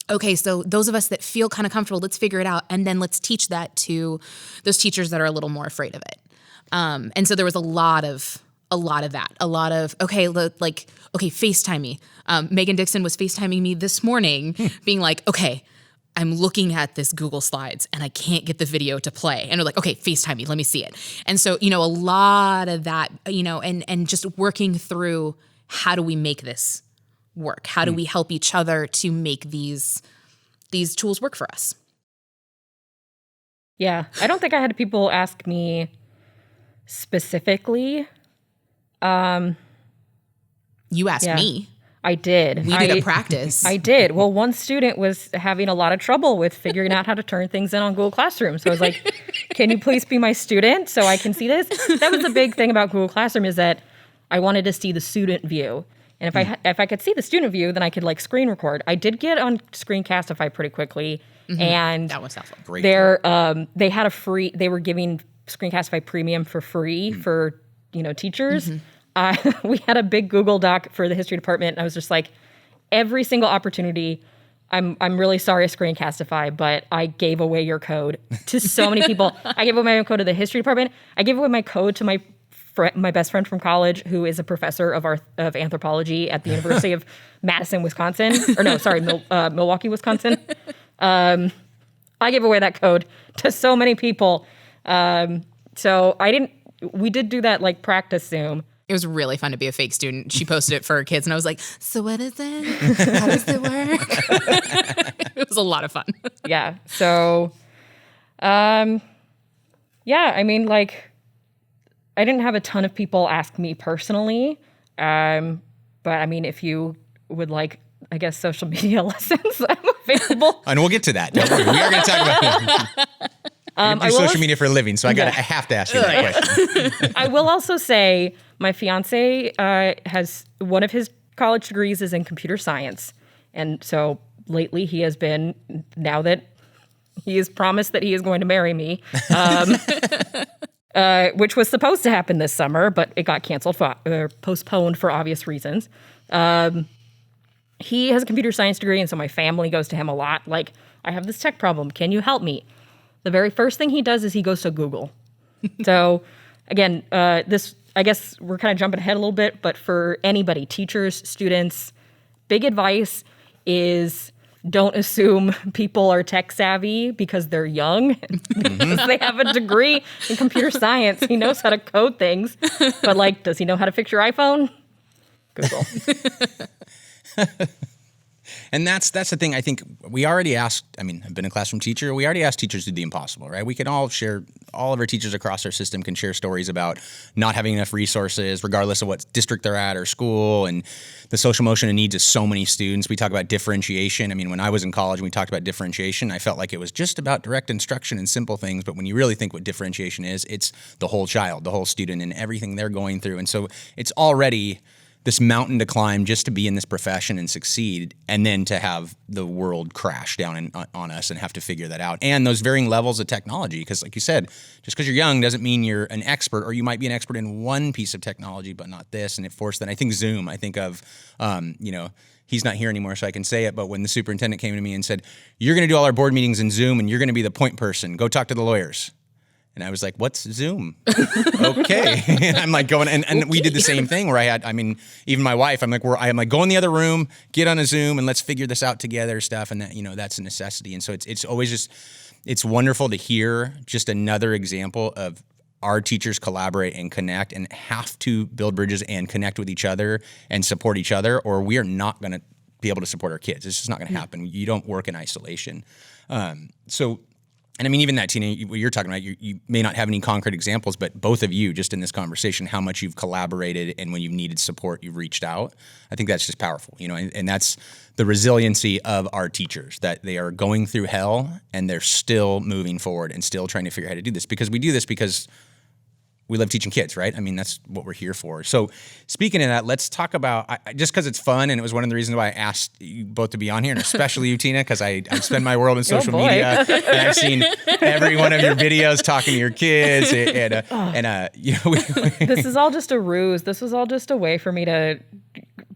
okay, so those of us that feel kind of comfortable, let's figure it out. And then let's teach that to those teachers that are a little more afraid of it. And so there was a lot of that, okay, FaceTime me. Megan Dixon was FaceTiming me this morning being like, okay, I'm looking at this Google Slides and I can't get the video to play. And we're like, okay, FaceTime me, let me see it. And so, a lot of that, and just working through how do we make this work? How do we help each other to make these tools work for us? Yeah, I don't think I had people ask me specifically. You asked me. I did. We did a practice. I did. Well, one student was having a lot of trouble with figuring out how to turn things in on Google Classroom. So I was like, can you please be my student so I can see this? That was the big thing about Google Classroom, is that I wanted to see the student view. And if I could see the student view, then I could screen record. I did get on Screencastify pretty quickly. And that was helpful. Great. They had they were giving Screencastify Premium for free for, teachers. We had a big Google Doc for the history department, and I was just like, every single opportunity, I'm really sorry, Screencastify, but I gave away your code to so many people. I gave away my code to the history department. I gave away my code to my best friend from college, who is a professor of anthropology at the University of Madison, Wisconsin. Milwaukee, Wisconsin. I gave away that code to so many people. So we did do that practice Zoom. It was really fun to be a fake student. She posted it for her kids, and I was like, so what is it? How does it work? It was a lot of fun. Yeah. So, I didn't have a ton of people ask me personally. But if you would like, I guess, social media lessons, I'm available. And we'll get to that. Don't worry. We are going to talk about it. I do social media for a living, so I have to ask you that question. I will also say my fiance has one of his college degrees is in computer science. And so lately he has been, now that he has promised that he is going to marry me, which was supposed to happen this summer, but it got canceled postponed for obvious reasons. He has a computer science degree, and so my family goes to him a lot. Like, I have this tech problem. Can you help me? The very first thing he does is he goes to Google. So, again, I guess we're kind of jumping ahead a little bit, but for anybody, teachers, students, big advice is don't assume people are tech savvy because they're young, because they have a degree in computer science. He knows how to code things, but does he know how to fix your iPhone? Google. And that's the thing. I think we already asked, I've been a classroom teacher. We already asked teachers to do the impossible, right? We can all share, all of our teachers across our system can share stories about not having enough resources, regardless of what district they're at or school, and the social emotion and needs of so many students. We talk about differentiation. When I was in college and we talked about differentiation, I felt like it was just about direct instruction and simple things. But when you really think what differentiation is, it's the whole child, the whole student, and everything they're going through. And so it's already this mountain to climb just to be in this profession and succeed, and then to have the world crash down on us and have to figure that out. And those varying levels of technology, because like you said, just because you're young doesn't mean you're an expert, or you might be an expert in one piece of technology, but not this. And it forced that. I think Zoom, I think of, he's not here anymore, so I can say it, but when the superintendent came to me and said, you're going to do all our board meetings in Zoom, and you're going to be the point person, go talk to the lawyers. And I was like, what's Zoom? Okay. And I'm going, and okay. We did the same thing where I had, even my wife, I'm like, go in the other room, get on a Zoom, and let's figure this out together stuff. And that, that's a necessity. And so it's always just, it's wonderful to hear just another example of our teachers collaborate and connect and have to build bridges and connect with each other and support each other, or we are not going to be able to support our kids. It's just not going to happen. You don't work in isolation. And even that, Tina, what you're talking about, you may not have any concrete examples, but both of you, just in this conversation, how much you've collaborated, and when you've needed support, you've reached out. I think that's just powerful, and that's the resiliency of our teachers, that they are going through hell and they're still moving forward and still trying to figure out how to do this, because we do this because we love teaching kids, right? That's what we're here for. So speaking of that, let's talk about, just because it's fun, and it was one of the reasons why I asked you both to be on here, and especially you, Tina, because I spend my world in social media, and I've seen every one of your videos talking to your kids, This is all just a ruse. This was all just a way for me to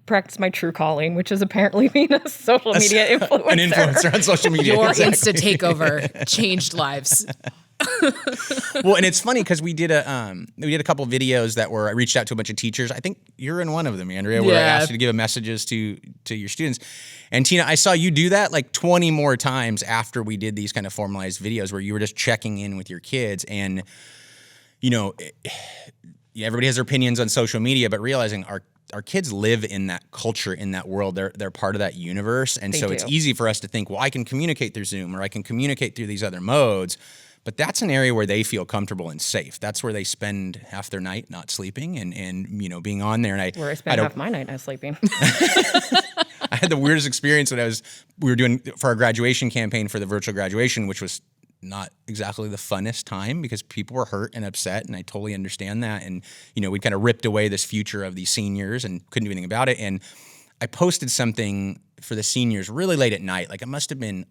practice my true calling, which is apparently being a social media influencer. An influencer on social media. Your exactly. Insta takeover changed lives. Well, and it's funny because we did a couple videos that I reached out to a bunch of teachers. I think you're in one of them, Andrea, where I asked you to give messages to your students. And Tina, I saw you do that like 20 more times after we did these kind of formalized videos where you were just checking in with your kids. And, everybody has their opinions on social media, but realizing our kids live in that culture, in that world. They're part of that universe. And so it's easy for us to think, well, I can communicate through Zoom or I can communicate through these other modes. But that's an area where they feel comfortable and safe. That's where they spend half their night not sleeping and being on there. And where I spend half my night not sleeping. I had the weirdest experience when we were doing for our graduation campaign for the virtual graduation, which was not exactly the funnest time because people were hurt and upset, and I totally understand that. And we kind of ripped away this future of these seniors and couldn't do anything about it. And I posted something for the seniors really late at night. Like it must have been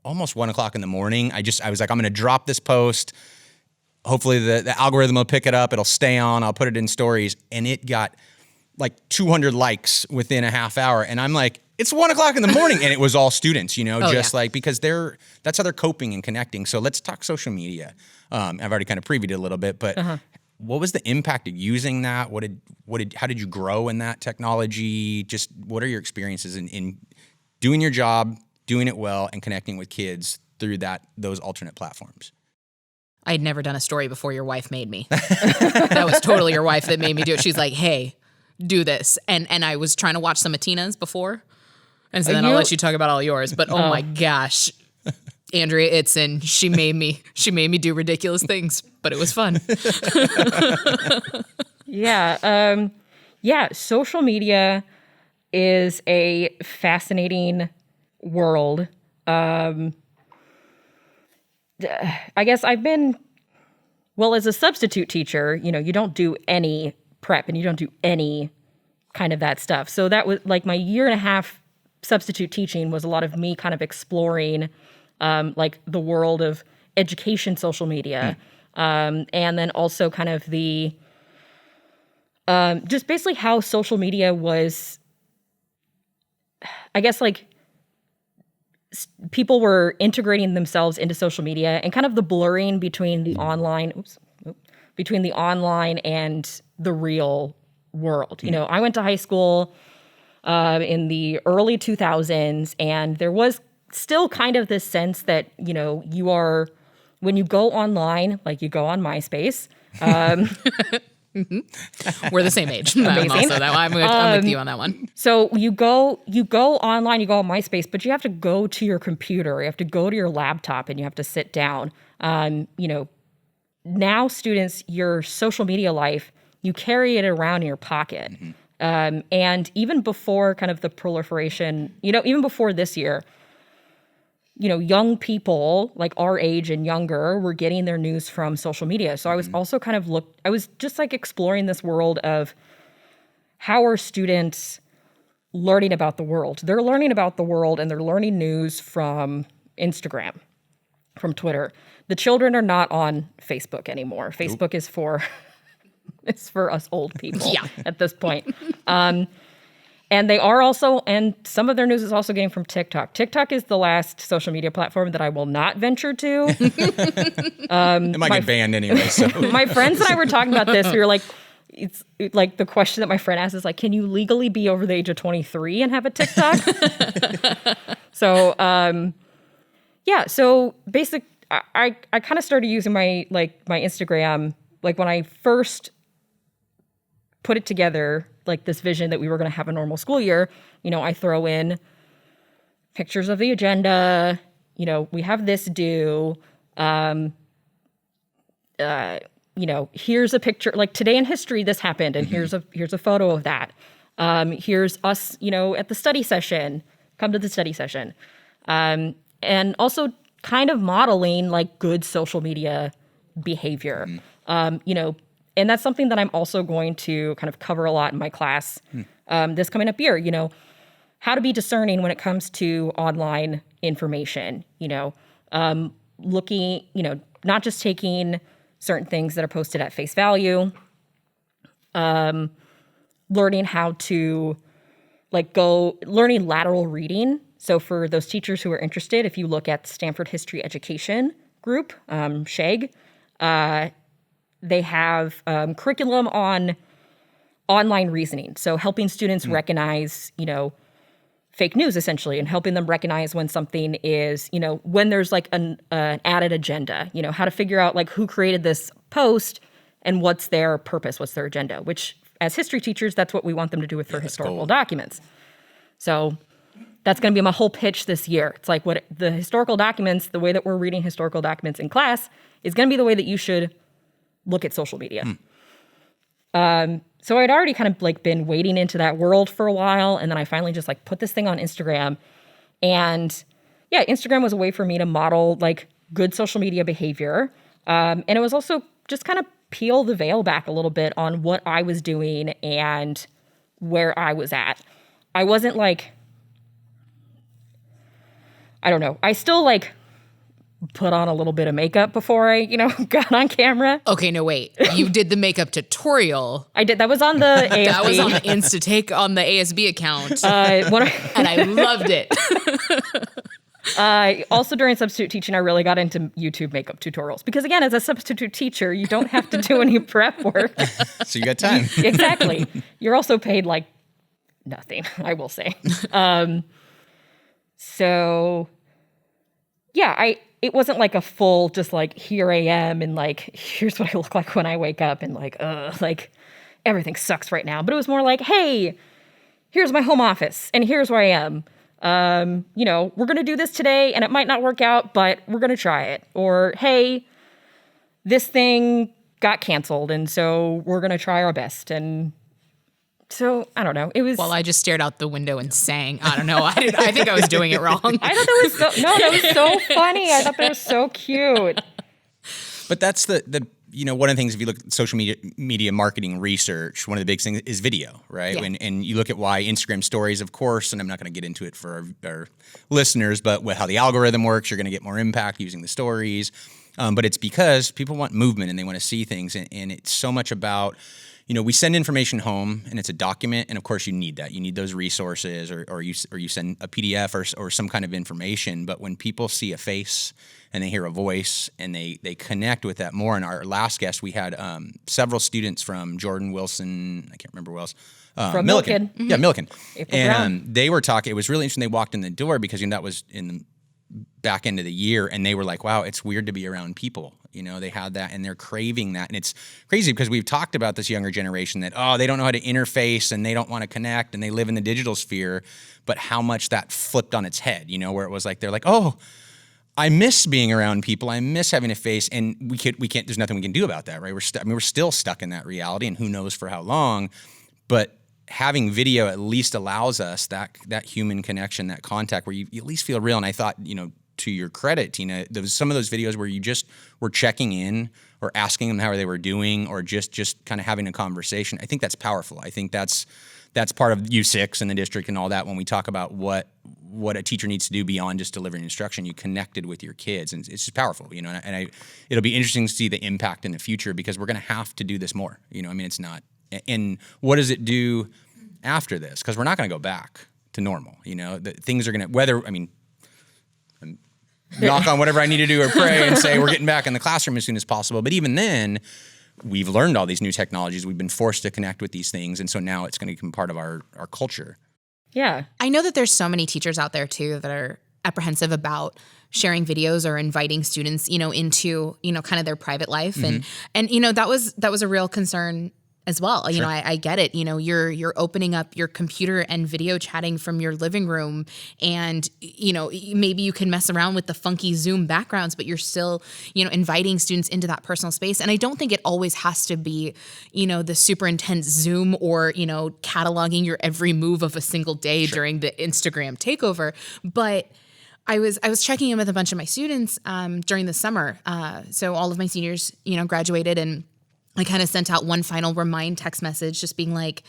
almost 1 o'clock in the morning. I was like, I'm going to drop this post. Hopefully the algorithm will pick it up. It'll stay on. I'll put it in stories. And it got like 200 likes within a half hour. And I'm like, it's 1 o'clock in the morning. And it was all students, because that's how they're coping and connecting. So let's talk social media. I've already kind of previewed it a little bit, but what was the impact of using that? How did you grow in that technology? Just what are your experiences in doing your job, doing it well, and connecting with kids through those alternate platforms? I'd never done a story before your wife made me. That was totally your wife that made me do it. She's like, hey, do this. And I was trying to watch some of Tina's before. And so then I'll let you talk about all yours. But oh my gosh, Andrea Itzen, she made me do ridiculous things, but it was fun. Social media is a fascinating world. I guess I've been, as a substitute teacher, you don't do any prep and you don't do any kind of that stuff. So that was like my year and a half substitute teaching was a lot of me kind of exploring like the world of education social media. And then also kind of the just basically how social media was, I guess, like people were integrating themselves into social media and kind of the blurring between the online and the real world. I went to high school in the early 2000s, and there was still kind of this sense that, you are, when you go online, like you go on MySpace. We're the same age. I'm also that one. I'm with you on that one. So you go online, you go on MySpace, but you have to go to your computer, you have to go to your laptop, and you have to sit down. Now students, your social media life, you carry it around in your pocket. And even before kind of the proliferation, even before this year, young people like our age and younger were getting their news from social media. So I was also I was just like exploring this world of how are students learning about the world? They're learning about the world and they're learning news from Instagram, from Twitter. The children are not on Facebook anymore. Facebook is for it's for us old people at this point. And they are also, and some of their news is also getting from TikTok. TikTok is the last social media platform that I will not venture to. It might get banned anyway. So my friends and I were talking about this. We were like, it's like the question that my friend asked is like, can you legally be over the age of 23 and have a TikTok? So, so I kind of started using my Instagram, like when I first put it together, like this vision that we were going to have a normal school year, I throw in pictures of the agenda, we have this due, here's a picture, like today in history, this happened. And here's a photo of that. Here's us, at the study session, come to the study session. And also kind of modeling like good social media behavior, and that's something that I'm also going to kind of cover a lot in my class this coming up year, how to be discerning when it comes to online information, looking, not just taking certain things that are posted at face value, learning how to like go learning lateral reading. So for those teachers who are interested, if you look at Stanford History Education Group, SHEG, they have curriculum on online reasoning. So helping students recognize, fake news essentially, and helping them recognize when something is, when there's like an added agenda, how to figure out like who created this post and what's their purpose, what's their agenda, which as history teachers, that's what we want them to do with for historical documents. So that's going to be my whole pitch this year. It's like what the historical documents, the way that we're reading historical documents in class is going to be the way that you should look at social media. So I'd already kind of like been wading into that world for a while. And then I finally just like put this thing on Instagram. And yeah, Instagram was a way for me to model like good social media behavior. And it was also just kind of peel the veil back a little bit on what I was doing and where I was at. I wasn't like, I don't know. I still like put on a little bit of makeup before I, got on camera. Okay, no, wait. You did the makeup tutorial. I did. That was on the ASB. That was on the Insta-Take on the ASB account. And I loved it. Also during substitute teaching, I really got into YouTube makeup tutorials because again, as a substitute teacher, you don't have to do any prep work. So you got time. Exactly. You're also paid like nothing, I will say. So yeah, it wasn't like a full, just like, here I am and like, here's what I look like when I wake up and like everything sucks right now. But it was more like, hey, here's my home office and here's where I am. We're going to do this today and it might not work out, but we're going to try it. Or, hey, this thing got canceled and so we're going to try our best. And so, I don't know. It was... Well, I just stared out the window and sang. I don't know. I think I was doing it wrong. I thought that was that was so funny. I thought that was so cute. But that's the one of the things, if you look at social media marketing research, one of the big things is video, right? Yeah. And you look at why Instagram stories, of course, and I'm not going to get into it for our listeners, but with how the algorithm works, you're going to get more impact using the stories. But it's because people want movement and they want to see things. And it's so much about, we send information home and it's a document. And of course you need that. You need those resources or you send a PDF or some kind of information. But when people see a face and they hear a voice and they connect with that more. In our last guest, we had several students from Jordan Wilson, I can't remember who else. From Millikin. Mm-hmm. Yeah, Millikin. April and Brown. They were talking, it was really interesting. They walked in the door because that was in the back end of the year and they were like, wow, it's weird to be around people. They had that and they're craving that. And it's crazy because we've talked about this younger generation that, they don't know how to interface and they don't want to connect and they live in the digital sphere, but how much that flipped on its head, where it was like, they're like, oh, I miss being around people. I miss having a face, and we can't. There's nothing we can do about that, right? We're still stuck in that reality, and who knows for how long. But having video at least allows us that human connection, that contact, where you at least feel real. And I thought, to your credit, Tina, there was some of those videos where you just were checking in or asking them how they were doing, or just kind of having a conversation. I think that's powerful. I think that's part of U6 and the district and all that. When we talk about what a teacher needs to do beyond just delivering instruction, you connected with your kids, and it's just powerful, and it'll be interesting to see the impact in the future because we're going to have to do this more, it's not, and what does it do after this? Because we're not going to go back to normal, things are going to, knock on whatever I need to do or pray and say we're getting back in the classroom as soon as possible. But even then, we've learned all these new technologies. We've been forced to connect with these things. And so now it's going to become part of our culture. Yeah. I know that there's so many teachers out there too that are apprehensive about sharing videos or inviting students, into, kind of their private life. And that was a real concern as well. Sure. I get it. You're opening up your computer and video chatting from your living room, and maybe you can mess around with the funky Zoom backgrounds, but you're still inviting students into that personal space. And I don't think it always has to be the super intense Zoom or cataloging your every move of a single day during the Instagram takeover. But I was checking in with a bunch of my students during the summer. So all of my seniors graduated, and I kind of sent out one final remind text message just being like,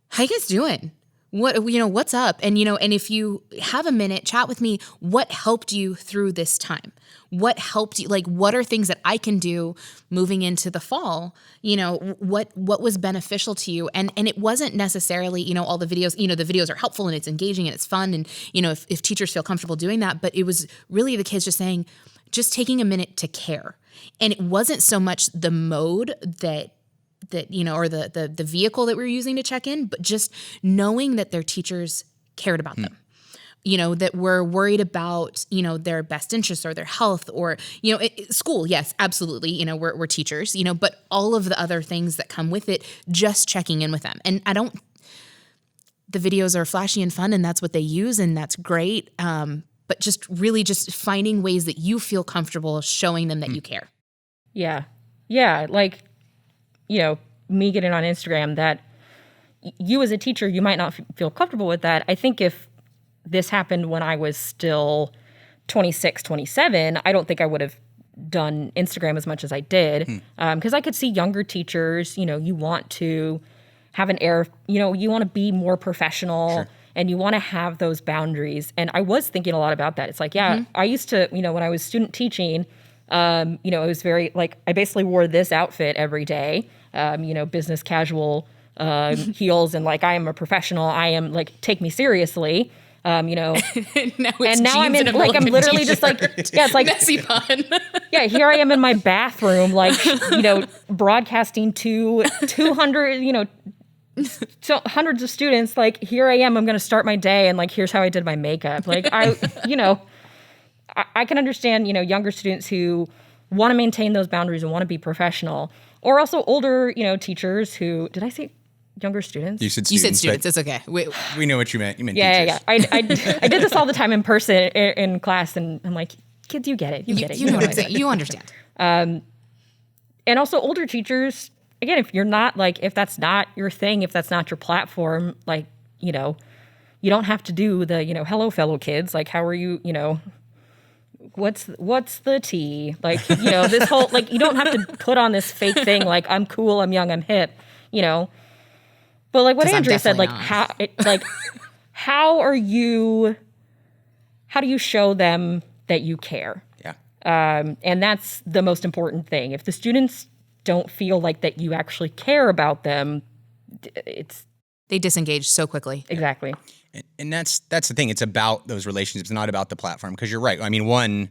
how you guys doing? what's up? And, and if you have a minute, chat with me. What helped you through this time? What helped you? Like, what are things that I can do moving into the fall? What was beneficial to you? And it wasn't necessarily, all the videos, the videos are helpful and it's engaging and it's fun. And, if teachers feel comfortable doing that, but it was really the kids just taking a minute to care. And it wasn't so much the mode that or the vehicle that we were using to check in, but just knowing that their teachers cared about them. That we're worried about, their best interests or their health or, school. Yes, absolutely. We're teachers, but all of the other things that come with it, just checking in with them. And the videos are flashy and fun and that's what they use and that's great. But just really just finding ways that you feel comfortable showing them that you care. Yeah. Yeah. Like, me getting on Instagram, that you as a teacher, you might not feel comfortable with that. I think if this happened when I was still 26, 27, I don't think I would have done Instagram as much as I did. Because I could see younger teachers, you want to have an air, you want to be more professional. Sure. And you want to have those boundaries. And I was thinking a lot about that. It's like, I used to, when I was student teaching, it was very, like, I basically wore this outfit every day, business casual heels. And, like, I am a professional. I am, like, take me seriously, now I'm in, like, I'm literally just like, yeah, it's like messy pun. Yeah, here I am in my bathroom, like, broadcasting to 200, so hundreds of students, like, here I am going to start my day and, like, here's how I did my makeup. Like, I can understand, younger students who want to maintain those boundaries and want to be professional, or also older, teachers who, did I say younger students? You said students. It's okay. We know what you meant. You meant teachers. Yeah. I did this all the time in person in class, and I'm like, kids, you get it. You get it. You know what I'm saying. You understand. And also older teachers, again, if you're not, like, if that's not your thing, if that's not your platform, like, you don't have to do the, hello, fellow kids. Like, how are you, what's the tea? Like, this whole, like, you don't have to put on this fake thing. Like, I'm cool, I'm young, I'm hip, But like what Andrea said, like, how do you show them that you care? Yeah. And that's the most important thing. If the students don't feel like that you actually care about them, they disengage so quickly. Exactly. And that's the thing. It's about those relationships, not about the platform. Because you're right. I mean, one,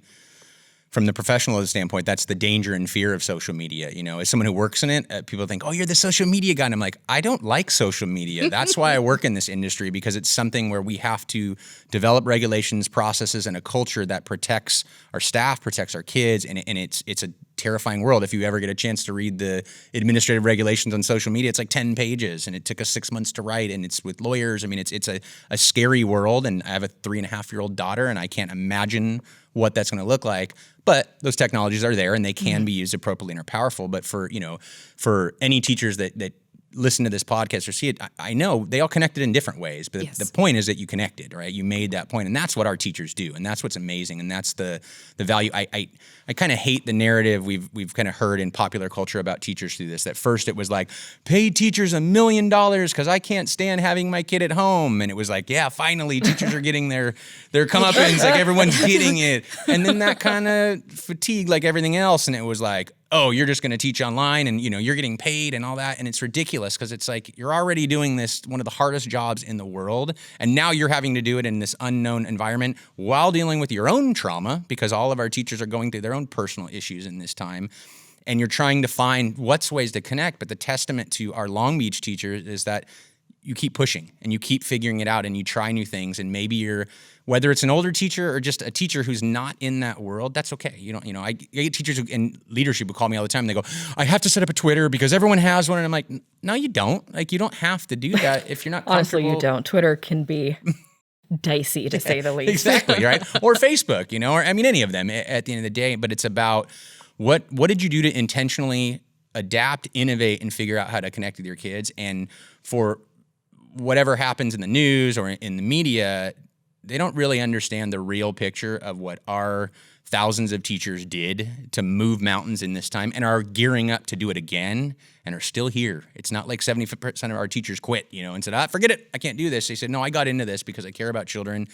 from the professional standpoint, that's the danger and fear of social media. As someone who works in it, people think, oh, you're the social media guy. And I'm like, I don't like social media. That's why I work in this industry, because it's something where we have to develop regulations, processes, and a culture that protects our staff, protects our kids. And it's a terrifying world. If you ever get a chance to read the administrative regulations on social media, it's like 10 pages, and it took us 6 months to write, and it's with lawyers. I mean, it's a scary world, and I have a 3.5-year-old daughter, and I can't imagine what that's going to look like. But those technologies are there, and they can be used appropriately and are powerful. But for any teachers that listen to this podcast or see it, I know they all connected in different ways. But the point is that you connected, right? You made that point, and that's what our teachers do, and that's what's amazing, and that's the value. I kind of hate the narrative we've kind of heard in popular culture about teachers through this. That first it was like, pay teachers $1 million because I can't stand having my kid at home, and it was like, yeah, finally teachers are getting their comeuppance, like everyone's getting it, and then that kind of fatigued like everything else, and it was like, oh, you're just going to teach online and, you're getting paid and all that. And it's ridiculous because it's like you're already doing this, one of the hardest jobs in the world. And now you're having to do it in this unknown environment while dealing with your own trauma, because all of our teachers are going through their own personal issues in this time. And you're trying to find what's ways to connect. But the testament to our Long Beach teachers is that you keep pushing and you keep figuring it out and you try new things. And maybe whether it's an older teacher or just a teacher who's not in that world, that's okay. I get teachers in leadership who call me all the time and they go, I have to set up a Twitter because everyone has one. And I'm like, no, you don't. Like, you don't have to do that if you're not comfortable. Honestly, you don't. Twitter can be dicey, to say the least. Exactly, right? Or Facebook, or any of them at the end of the day. But it's about what did you do to intentionally adapt, innovate, and figure out how to connect with your kids. And for whatever happens in the news or in the media, really understand the real picture of what our thousands of teachers did to move mountains in this time and are gearing up to do it again and are still here. It's not like 70% of our teachers quit, and said, forget it, I can't do this. They said, no, I got into this because I care about children.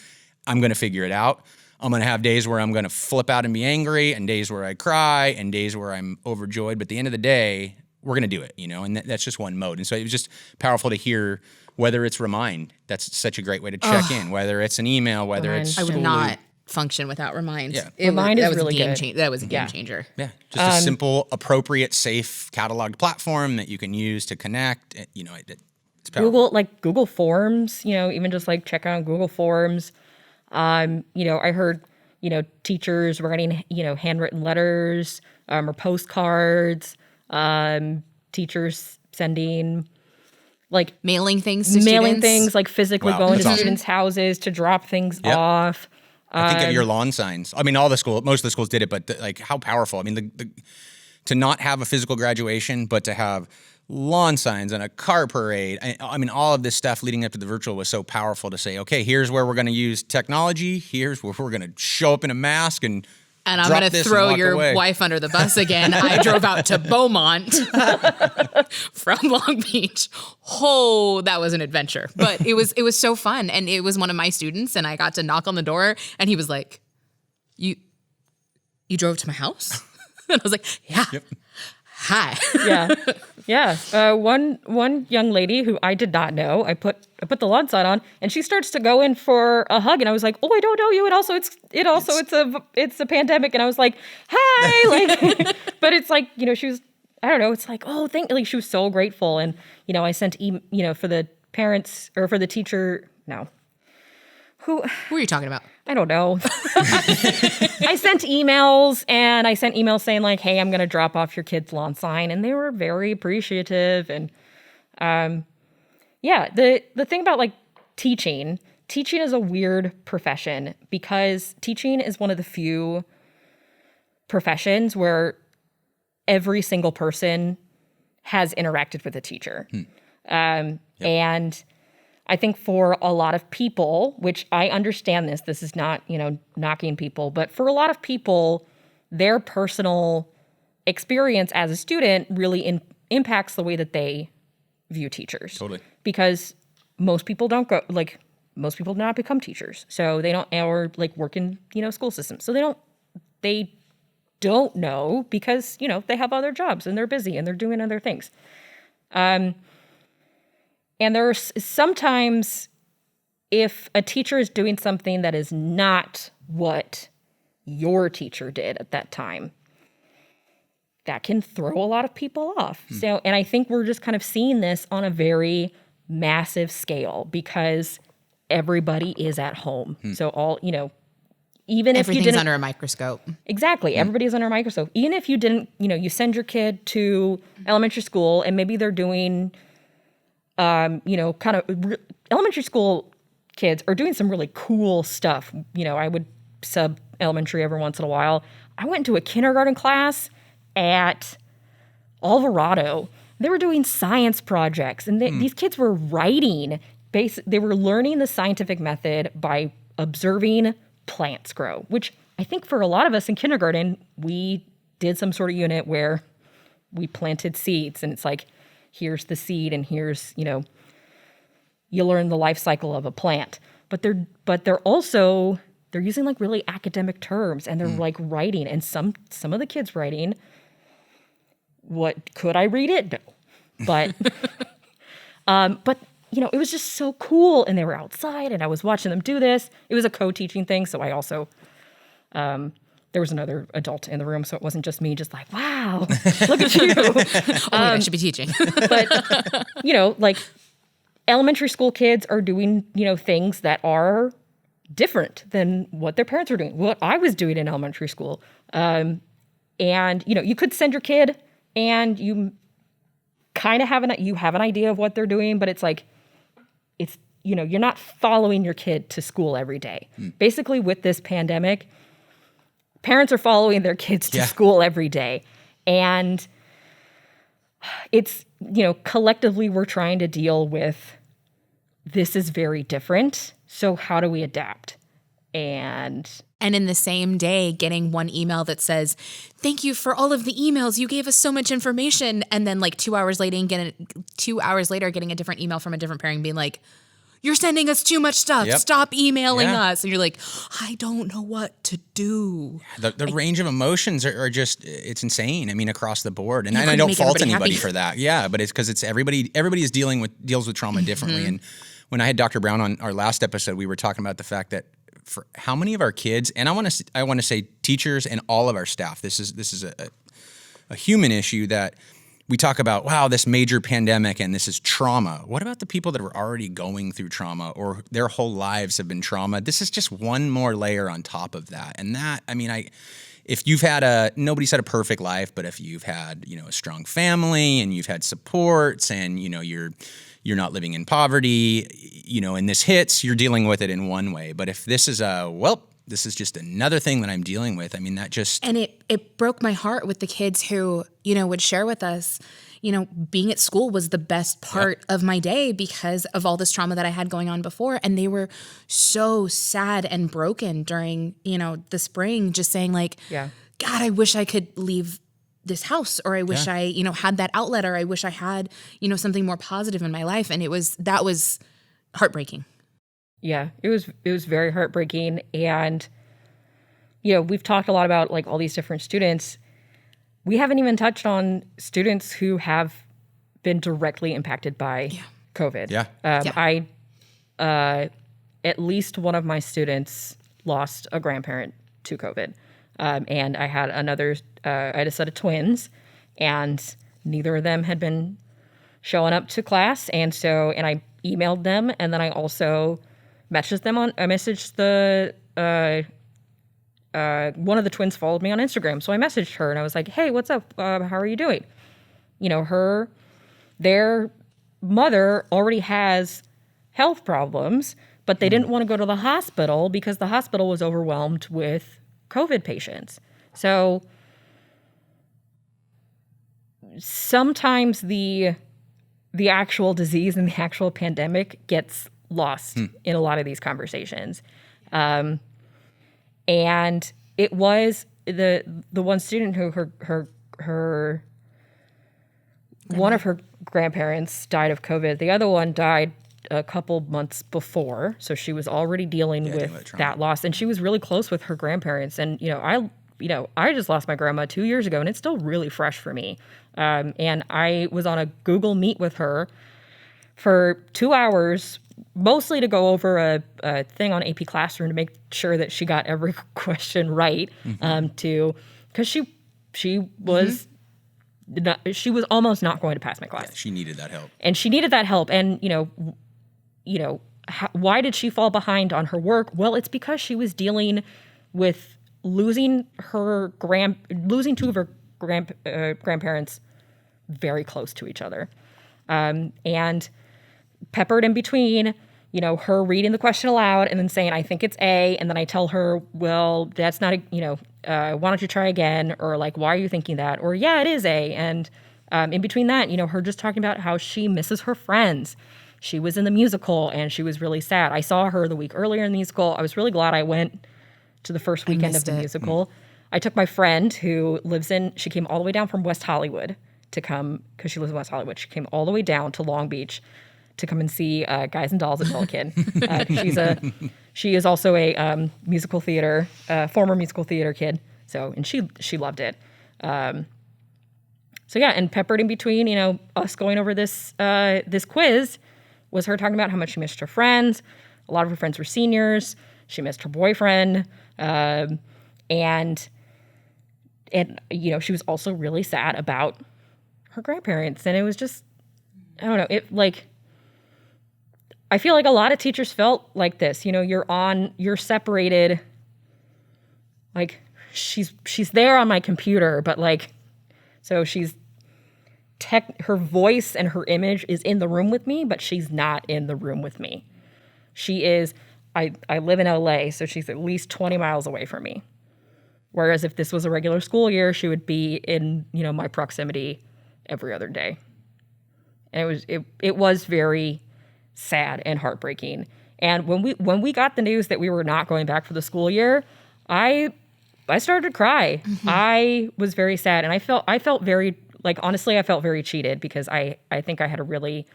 I'm going to figure it out. I'm going to have days where I'm going to flip out and be angry, and days where I cry, and days where I'm overjoyed. But at the end of the day, we're going to do it, and that's just one mode. And so it was just powerful to hear, whether it's Remind, that's such a great way to check in, whether it's an email, whether Remind. it's I would not function without Remind. Yeah. Remind is really good. That was a game changer. Yeah, just a simple, appropriate, safe cataloged platform that you can use to connect. It's powerful. Google Forms, even just like check out Google Forms. I heard, teachers writing, handwritten letters or postcards, teachers sending mailing things to students. like physically Wow, going to that's awesome. students' houses to drop things off. I think of your lawn signs. I mean, most of the schools did it, but how powerful. I mean, to not have a physical graduation, but to have lawn signs and a car parade. I mean, all of this stuff leading up to the virtual was so powerful to say, okay, here's where we're going to use technology. Here's where we're going to show up in a mask and I'm going to throw your away. wife under the bus again. I drove out to Beaumont from Long Beach. Oh, that was an adventure. But it was so fun. And it was one of my students, and I got to knock on the door, and he was like, You drove to my house? And I was like, yeah. Yep. Hi. Yeah. One young lady who I did not know, I put the lawn sign on, and she starts to go in for a hug, and I was like, "Oh, I don't know you." It's a pandemic, and I was like, "Hi," but it's like, she was, I don't know, it's like, oh, she was so grateful, and I sent for the parents or for the teacher. No, who are you talking about? I don't know. I sent emails saying like, hey, I'm going to drop off your kid's lawn sign. And they were very appreciative. And the thing about teaching is a weird profession, because teaching is one of the few professions where every single person has interacted with a teacher. And I think for a lot of people, which I understand this is not, knocking people, but for a lot of people, their personal experience as a student really impacts the way that they view teachers. Totally. Because most people do not become teachers. So they don't, or work in, school systems. So they don't know because, they have other jobs and they're busy and they're doing other things. And there's sometimes, if a teacher is doing something that is not what your teacher did at that time, that can throw a lot of people off. So, and I think we're just kind of seeing this on a very massive scale because everybody is at home. So even if you didn't, everything's under a microscope. Exactly. Everybody's under a microscope. Even if you didn't, you send your kid to elementary school and maybe they're doing elementary school kids are doing some really cool stuff. I would sub elementary every once in a while. I went to a kindergarten class at Alvarado. They were doing science projects, and these kids were writing. They were learning the scientific method by observing plants grow, which I think for a lot of us in kindergarten, we did some sort of unit where we planted seeds, and it's like, here's the seed, and here's, you learn the life cycle of a plant. But they're using really academic terms, and they're writing, and some of the kids writing, what, could I read it? No. But it was just so cool, and they were outside, and I was watching them do this. It was a co-teaching thing, so I also there was another adult in the room, so it wasn't just me, just like, wow, look at you. I should be teaching. But, elementary school kids are doing, things that are different than what their parents were doing, what I was doing in elementary school. And, you could send your kid and you kind of have an idea of what they're doing, but it's you're not following your kid to school every day. Basically, with this pandemic, parents are following their kids to school every day. And it's, collectively we're trying to deal with, this is very different. so how do we adapt? And in the same day, getting one email that says, "Thank you for all of the emails. You gave us so much information." And then like 2 hours later, getting a different email from a different parent being like, "You're sending us too much stuff. Yep. Stop emailing us." And you're like, "I don't know what to do." The range of emotions are just, it's insane. I mean, across the board. And I couldn't don't make fault everybody anybody happy. for that. Yeah, but it's because it's everybody deals with trauma differently. And when I had Dr. Brown on our last episode, we were talking about the fact that for how many of our kids, and I want to say teachers and all of our staff, this is a human issue that we talk about, wow, this major pandemic and this is trauma. What about the people that were already going through trauma or their whole lives have been trauma? This is just one more layer on top of that. And that, I mean, if you've had nobody's had a perfect life, but if you've had, a strong family and you've had supports and, you're not living in poverty, and this hits, you're dealing with it in one way. But if this is this is just another thing that I'm dealing with, I mean, that just... And it broke my heart with the kids who, would share with us, being at school was the best part of my day because of all this trauma that I had going on before. And they were so sad and broken during, the spring, just saying like, God, I wish I could leave this house, or I wish I, had that outlet, or I wish I had, something more positive in my life. And that was heartbreaking. Yeah, it was very heartbreaking. And, we've talked a lot about like all these different students. We haven't even touched on students who have been directly impacted by COVID. At least one of my students lost a grandparent to COVID. And I had I had a set of twins, and neither of them had been showing up to class. And I emailed them, and then I also messaged the, one of the twins followed me on Instagram. So I messaged her and I was like, "Hey, what's up? How are you doing?" Their mother already has health problems, but they didn't want to go to the hospital because the hospital was overwhelmed with COVID patients. So sometimes the actual disease and the actual pandemic gets lost in a lot of these conversations. And it was the one student who her one of her grandparents died of COVID. The other one died a couple months before, so she was already dealing with that loss, and she was really close with her grandparents. And I just lost my grandma 2 years ago, and it's still really fresh for me. And I was on a Google Meet with her for 2 hours, mostly to go over a thing on AP Classroom to make sure that she got every question right. Because she was she was almost not going to pass my class. Yeah, she needed that help, and why did she fall behind on her work? Well, it's because she was dealing with losing two of her grandparents very close to each other, and peppered in between, her reading the question aloud and then saying, "I think it's A," and then I tell her, "Well, that's not why don't you try again?" Or like, "Why are you thinking that?" Or, "Yeah, it is A." And in between that, her just talking about how she misses her friends. She was in the musical and she was really sad. I saw her the week earlier in the musical. I was really glad I went to the first weekend of the musical. I took my friend who she came all the way down from West Hollywood to come, because she lives in West Hollywood. She came all the way down to Long Beach to come and see Guys and Dolls at Millikin. She is also a former musical theater kid. So, and she loved it. And peppered in between, us going over this quiz was her talking about how much she missed her friends. A lot of her friends were seniors. She missed her boyfriend. And she was also really sad about her grandparents. And it was just, I don't know, I feel like a lot of teachers felt like this. You're separated. Like, she's there on my computer, but so her voice and her image is in the room with me, but she's not in the room with me. She is, I live in LA, so she's at least 20 miles away from me. Whereas if this was a regular school year, she would be in, my proximity every other day. And it was very sad and heartbreaking. And when we got the news that we were not going back for the school year, I started to cry. I was very sad, and I felt very, like, honestly, I felt very cheated because I think I had a really,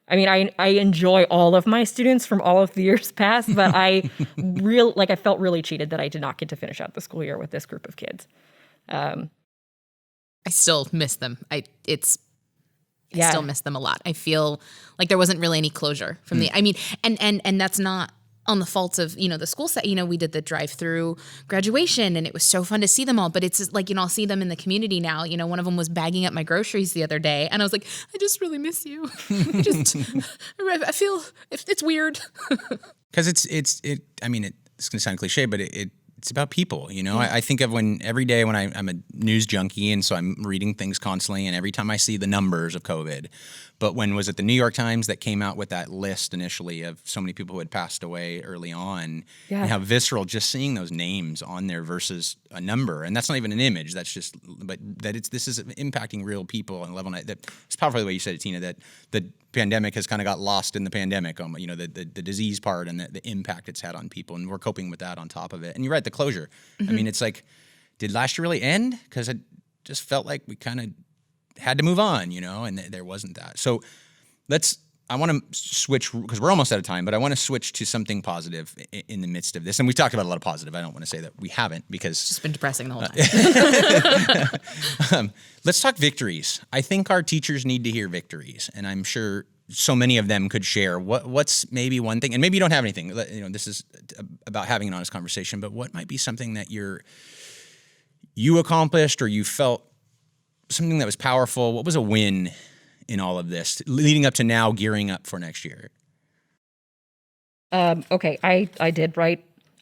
I mean, I enjoy all of my students from all of the years past, but I felt really cheated that I did not get to finish out the school year with this group of kids. I still miss them. I still miss them a lot. I feel like there wasn't really any closure from the, I mean, and that's not on the fault of, the school set. We did the drive-through graduation and it was so fun to see them all, but it's like, I'll see them in the community now. One of them was bagging up my groceries the other day and I was like, I just really miss you. I feel it's weird. Cause it's going to sound cliche, but it's about people, I think of every day when I'm a news junkie, and so I'm reading things constantly, and every time I see the numbers of COVID, but when was it the New York Times that came out with that list initially of so many people who had passed away early on, and how visceral just seeing those names on there versus a number, and that's not even an image, that's just, but that this is impacting real people on a level that it's powerful the way you said it, Tina, that the pandemic has kind of got lost in the pandemic, the disease part and the impact it's had on people, and we're coping with that on top of it. And you're right, the closure. I mean, it's like, did last year really end? Because it just felt like we kind of had to move on, and there wasn't that. So I want to switch, because we're almost out of time, but I want to switch to something positive in the midst of this. And we've talked about a lot of positive. I don't want to say that we haven't, because it's just been depressing the whole time. Let's talk victories. I think our teachers need to hear victories, and I'm sure so many of them could share. What's maybe one thing, and maybe you don't have anything, this is about having an honest conversation, but what might be something that you accomplished, or you felt something that was powerful? What was a win in all of this leading up to now, gearing up for next year? Okay, I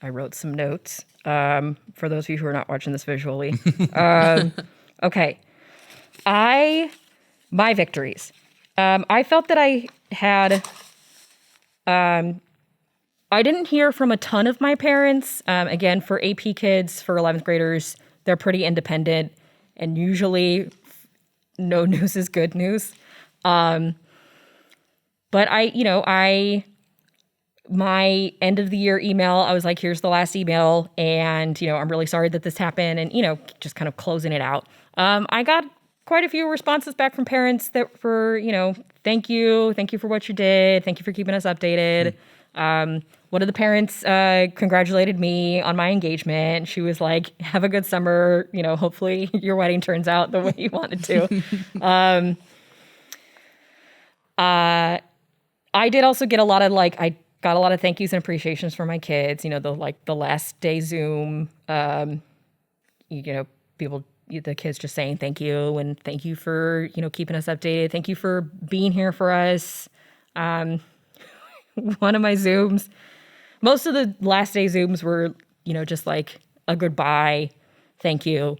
wrote some notes for those of you who are not watching this visually. Okay, my victories. I felt that I had, I didn't hear from a ton of my parents. Again, for AP kids, for 11th graders, they're pretty independent, and usually no news is good news. But my end of the year email, I was like, here's the last email, and, I'm really sorry that this happened, and, just kind of closing it out. I got quite a few responses back from parents that were, thank you for what you did, thank you for keeping us updated. One of the parents congratulated me on my engagement. She was like, have a good summer, hopefully your wedding turns out the way you wanted to. I did also get a lot of I got a lot of thank yous and appreciations from my kids, the last day Zoom, people, the kids just saying thank you, and thank you for, keeping us updated. Thank you for being here for us. One of my Zooms, most of the last day Zooms were, just like a goodbye, thank you,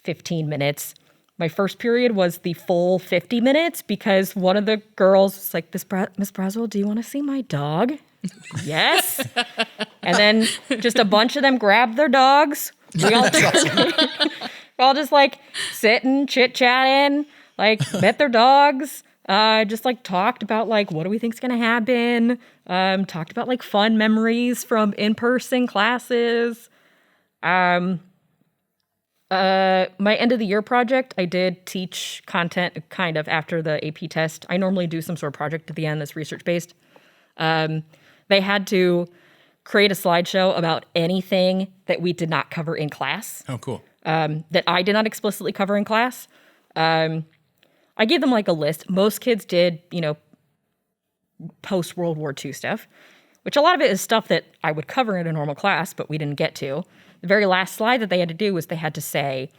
15 minutes. My first period was the full 50 minutes because one of the girls was like, Miss Braswell, do you want to see my dog? Yes. And then just a bunch of them grabbed their dogs. We all just sitting, chit-chatting, met their dogs, just talked about what do we think's going to happen, talked about fun memories from in-person classes. My end of the year project, I did teach content kind of after the AP test. I normally do some sort of project at the end that's research-based. They had to create a slideshow about anything that we did not cover in class. Oh, cool. That I did not explicitly cover in class. I gave them a list. Most kids did, post-World War II stuff, which a lot of it is stuff that I would cover in a normal class, but we didn't get to. The very last slide that they had to do was they had to say,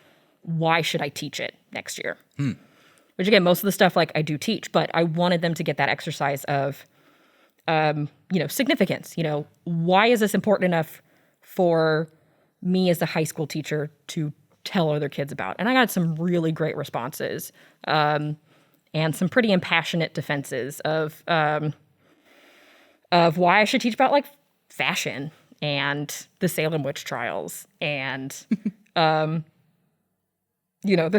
why should I teach it next year? Which again, most of the stuff I do teach, but I wanted them to get that exercise of, significance. Why is this important enough for me as a high school teacher to tell other kids about? And I got some really great responses, and some pretty impassionate defenses of why I should teach about fashion and the Salem witch trials and the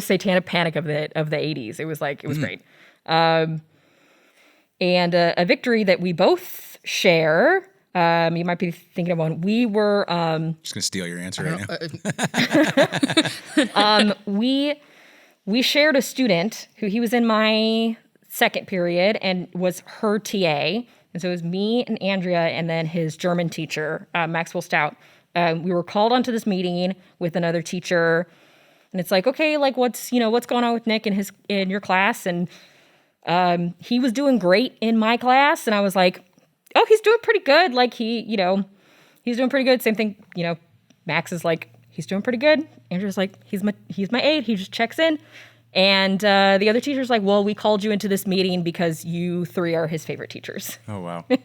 satanic panic of the 80s. It was great. And a victory that we both share. You might be thinking of one. We were Just gonna steal your answer right now. we shared a student who he was in my second period and was her TA. And so it was me and Andrea and then his German teacher, Maxwell Stout. We were called onto this meeting with another teacher, and it's like, okay, like what's going on with Nick in your class? And he was doing great in my class, and I was like, oh, he's doing pretty good. Like he's doing pretty good. Same thing, Max is like, he's doing pretty good. Andrew's like, he's my aide. He just checks in. And the other teacher's like, well, we called you into this meeting because you three are his favorite teachers. Oh, wow. And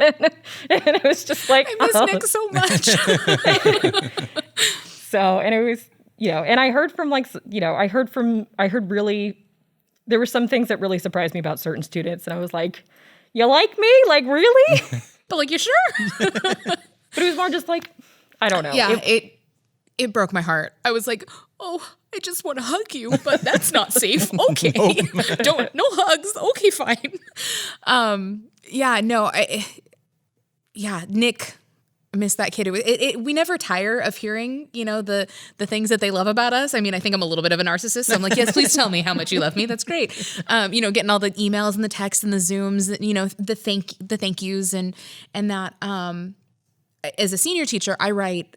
it was just like, I miss Nick so much. So, and it was, and I heard from there were some things that really surprised me about certain students. And I was like, you like me? Like, really? But like, you sure? But it was more just like, I don't know. Yeah, it broke my heart. I was like, oh, I just want to hug you, but that's not safe. Okay. No hugs. Okay, fine. Nick, I miss that kid. We never tire of hearing, the things that they love about us. I mean, I think I'm a little bit of a narcissist. So I'm like, yes, please tell me how much you love me. That's great. Getting all the emails and the texts and the Zooms, the thank yous and that. As a senior teacher, I write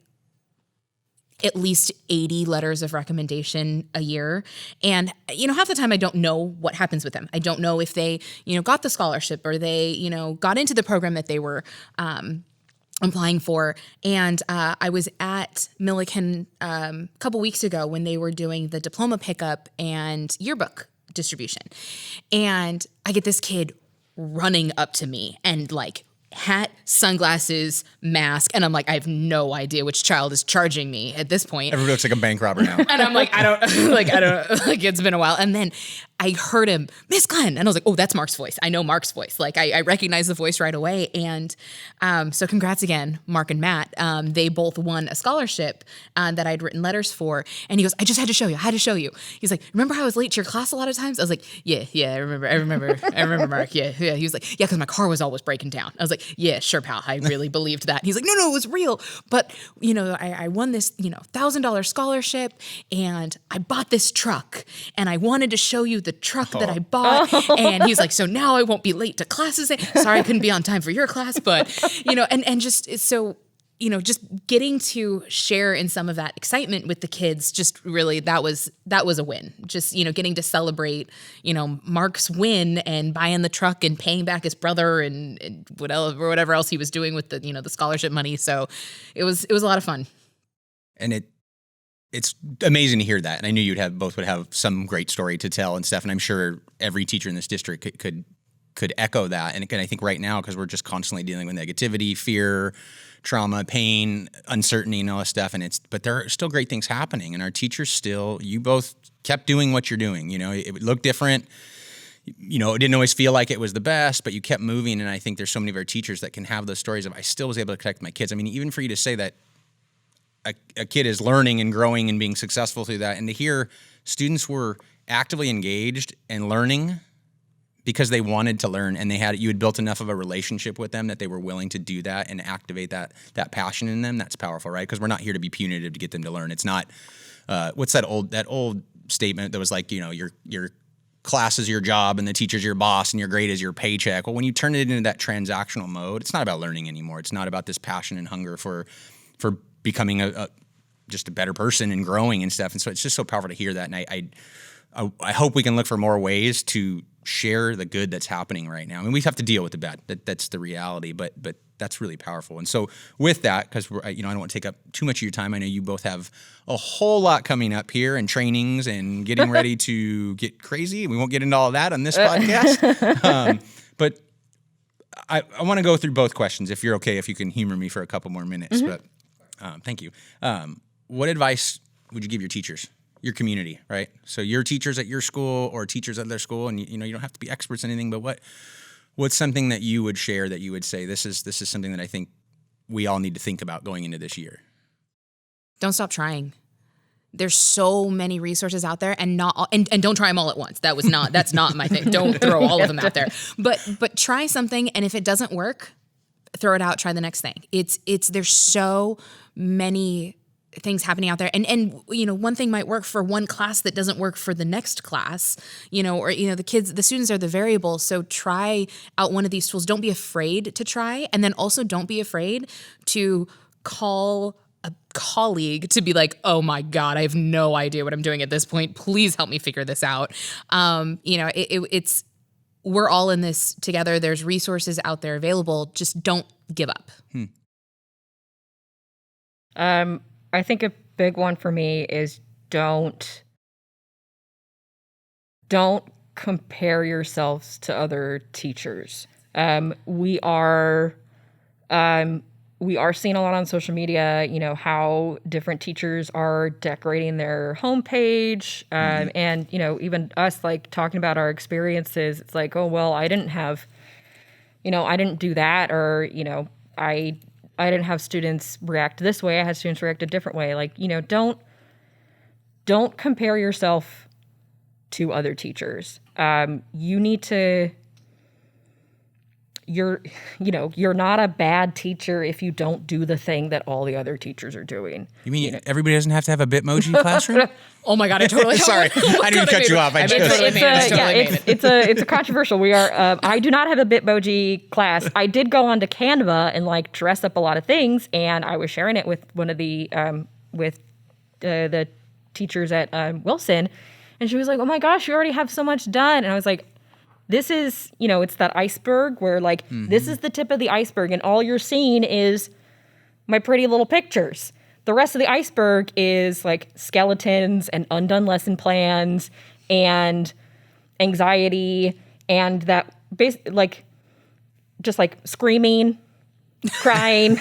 at least 80 letters of recommendation a year. And, half the time I don't know what happens with them. I don't know if they, got the scholarship or they, got into the program that they were applying for. And I was at Millikan a couple weeks ago when they were doing the diploma pickup and yearbook distribution. And I get this kid running up to me and like hat, sunglasses, mask. And I'm like, I have no idea which child is charging me at this point. Everybody looks like a bank robber now. And I'm like, I don't, it's been a while. And then I heard him, Miss Glenn. And I was like, oh, that's Mark's voice. I know Mark's voice. Like I recognize the voice right away. And so congrats again, Mark and Matt. They both won a scholarship that I'd written letters for. And he goes, I just had to show you. I had to show you. He's like, remember how I was late to your class a lot of times? I was like, yeah, I remember Mark. Yeah. He was like, yeah, because my car was always breaking down. I was like, yeah, sure, pal. I really believed that. He's like, no, it was real. But, I won this, $1,000 scholarship and I bought this truck and I wanted to show you the truck that I bought. And he's like, so now I won't be late to classes. Sorry, I couldn't be on time for your class. But, and just so, just getting to share in some of that excitement with the kids, just really, that was a win. Just, getting to celebrate, Mark's win and buying the truck and paying back his brother and whatever else he was doing with the, the scholarship money. So it was a lot of fun. And it's amazing to hear that. And I knew both would have some great story to tell and stuff. And I'm sure every teacher in this district could echo that. And I think right now, because we're just constantly dealing with negativity, fear, trauma, pain, uncertainty, and all this stuff. But there are still great things happening. And our teachers you both kept doing what you're doing. It looked different. It didn't always feel like it was the best, but you kept moving. And I think there's so many of our teachers that can have those stories of, I still was able to connect with my kids. I mean, even for you to say that a kid is learning and growing and being successful through that, and to hear students were actively engaged and learning because they wanted to learn, and you had built enough of a relationship with them that they were willing to do that and activate that passion in them. That's powerful, right? Because we're not here to be punitive to get them to learn. It's not what's that old statement that was like, your class is your job and the teacher's your boss and your grade is your paycheck. Well, when you turn it into that transactional mode, it's not about learning anymore. It's not about this passion and hunger for becoming just a better person and growing and stuff. And so it's just so powerful to hear that. And I hope we can look for more ways to share the good that's happening right now. I mean, we have to deal with the bad. That's the reality, but that's really powerful. And so with that, because I don't want to take up too much of your time. I know you both have a whole lot coming up here and trainings and getting ready to get crazy. We won't get into all of that on this podcast. But I want to go through both questions, if you're okay, if you can humor me for a couple more minutes. Mm-hmm. But thank you. What advice would you give your teachers, your community, right? So your teachers at your school or teachers at their school, and you don't have to be experts in anything, but what's something that you would share that you would say, this is something that I think we all need to think about going into this year? Don't stop trying. There's so many resources out there, and don't try them all at once. That's not my thing. Don't throw all of them out there. But try something, and if it doesn't work, throw it out, try the next thing. There's so many things happening out there. And one thing might work for one class that doesn't work for the next class, or the students are the variable. So try out one of these tools. Don't be afraid to try. And then also don't be afraid to call a colleague to be like, oh my God, I have no idea what I'm doing at this point. Please help me figure this out. It's we're all in this together. There's resources out there available. Just don't give up. I think a big one for me is don't compare yourselves to other teachers. We are seeing a lot on social media, how different teachers are decorating their homepage. And, even us like talking about our experiences, it's like, oh, well, I didn't do that. Or, I didn't have students react this way. I had students react a different way. Like, don't compare yourself to other teachers. You need to, you're not a bad teacher if you don't do the thing that all the other teachers are doing. You mean everybody doesn't have to have a Bitmoji classroom? Oh my God, I totally sorry. I didn't cut you off. It's a controversial. We are. I do not have a Bitmoji class. I did go onto Canva and like dress up a lot of things, and I was sharing it with one of the the teachers at Wilson, and she was like, "Oh my gosh, you already have so much done," and I was like, this is, it's that iceberg where like, this is the tip of the iceberg and all you're seeing is my pretty little pictures. The rest of the iceberg is like skeletons and undone lesson plans and anxiety and that just like screaming, crying.